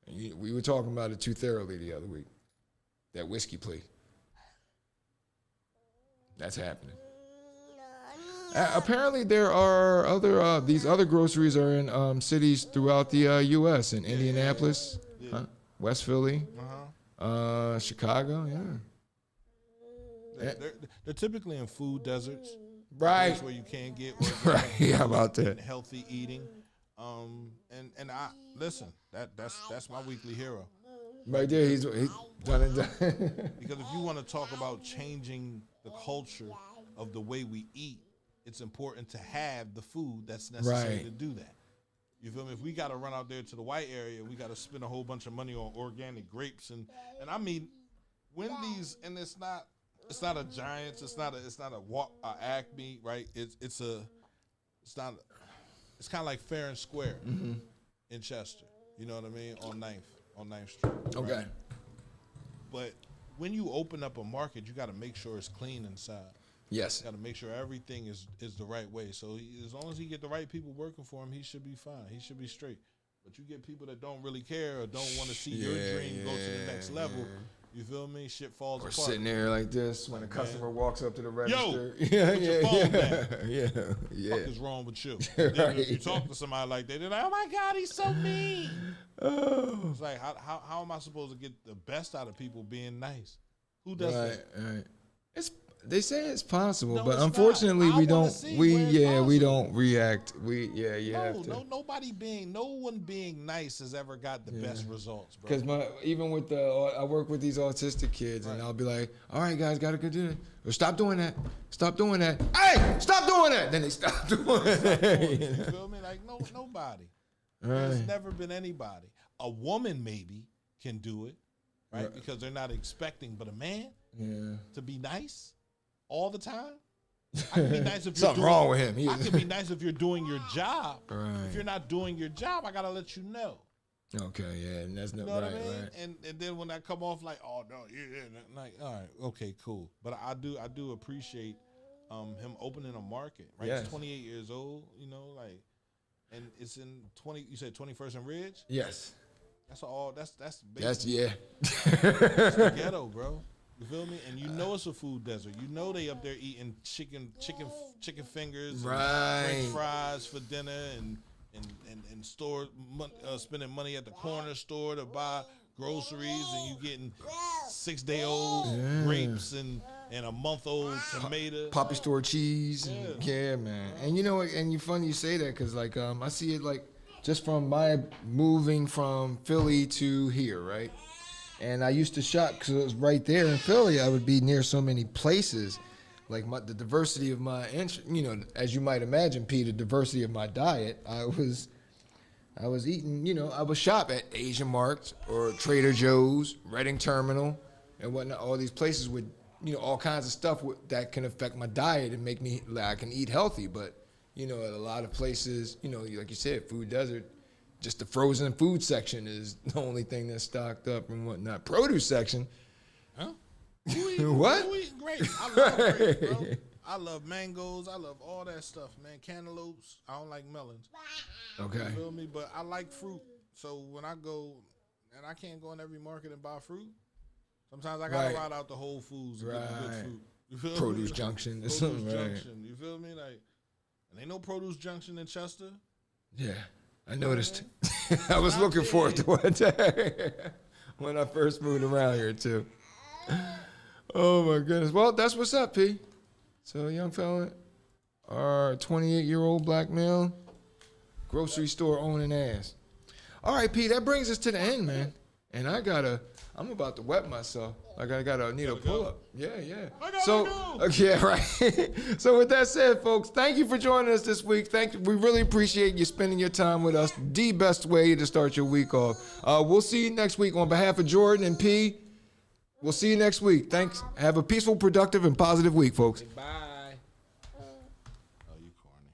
And we were talking about it too thoroughly the other week. That whiskey place. That's happening. Apparently, there are these other groceries are in cities throughout the U.S. in Indianapolis, West Philly, Chicago. They're typically in food deserts, right? That's where you can get right. How about that? Healthy eating, and I listen. That's my weekly hero. Right there, he's done and done. Because if you want to talk about changing the culture of the way we eat, it's important to have the food that's necessary to do that. You feel me? If we got to run out there to the white area, we got to spend a whole bunch of money on organic grapes, and I mean, when these, and it's not a Giants, it's not a Acme, right? It's not it's kind of like Fair and Square in Chester. You know what I mean? On 9th Street. Okay. Right? But when you open up a market, you got to make sure it's clean inside. Yes. Got to make sure everything is the right way. So as long as he get the right people working for him, he should be fine. He should be straight. But you get people that don't really care or don't want to see your dream go to the next level. You feel me? Shit falls apart. Or sitting there like this when a customer walks up to the register. Yo, put your phone down. Yeah. What the fuck is wrong with you? Then if you talk to somebody like that, they're like, oh my God, he's so mean. It's like, how am I supposed to get the best out of people being nice? Who does that? Right. They say it's possible, No, but it's unfortunately not. we I wanna don't. see We where it's we possible. don't react. You have to. No one being nice has ever got the best results, bro. Because even with I work with these autistic kids, and I'll be like, "All right, guys, gotta go do it. Or stop doing that. Stop doing that. Hey, stop doing that." Then they stop doing it. You feel me? Like nobody. Right. There's never been anybody. A woman maybe can do it, right? Because they're not expecting, but a man to be nice all the time. I can be nice if something wrong with him. I can be nice if you're doing your job. Right. If you're not doing your job, I gotta let you know. Okay, yeah, and that's not You know right. what I mean? Right. And then when I come off like, oh no, like, all right, okay, cool. But I do appreciate him opening a market. Right, Yes. he's 28 years old. You know, like, and it's in 20. You said 21st and Ridge. Yes. That's all. That's That's basically, That's the ghetto, bro. You feel me? And you know it's a food desert. You know they up there eating chicken fingers, and French fries for dinner, and spending money at the corner store to buy groceries, and you getting 6-day-old grapes and a month-old tomato, Poppy store cheese. Yeah, man. And you know, and you funny you say that because like I see it like just from my moving from Philly to here, right? And I used to shop because it was right there in Philly. I would be near so many places. Like the diversity of my, as you might imagine, P, the diversity of my diet. I was eating, I would shop at Asian Marts or Trader Joe's, Reading Terminal, and whatnot. All these places with, all kinds of stuff that can affect my diet and make me, like, I can eat healthy. But, at a lot of places, like you said, food desert. Just the frozen food section is the only thing that's stocked up and whatnot. Produce section. Huh? What? Who eating grapes? I love grapes, bro. I love mangoes. I love all that stuff, man. Cantaloupes. I don't like melons. Okay. You feel me? But I like fruit. So when I go, and I can't go in every market and buy fruit. Sometimes I gotta ride out to Whole Foods and get the good fruit. You feel Produce me? Junction. Produce Right. Junction. You feel me? Like, and ain't no Produce Junction in Chester. Yeah. I noticed. I was looking forward to one day when I first moved around here too. Oh my goodness. Well, that's what's up, P. So, young fella, our 28-year-old black male, grocery store owning ass. All right, P. That brings us to the end, man. And I'm about to wet myself. Like I need a pull up. Yeah. Yeah, right. So with that said, folks, thank you for joining us this week. We really appreciate you spending your time with us. The best way to start your week off. We'll see you next week on behalf of Jordan and P. We'll see you next week. Thanks. Have a peaceful, productive, and positive week, folks. Bye. Oh, you corny.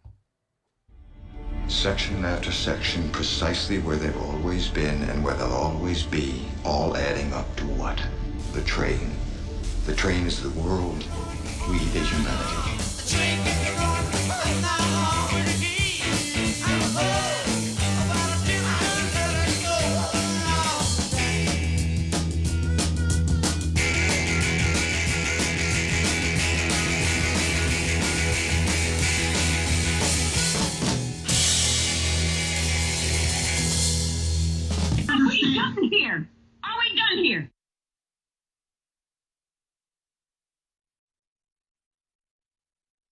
Section after section, precisely where they've always been and where they'll always be, all adding up to what? The train. The train is the world, we the humanity. Are we done here? Are we done here?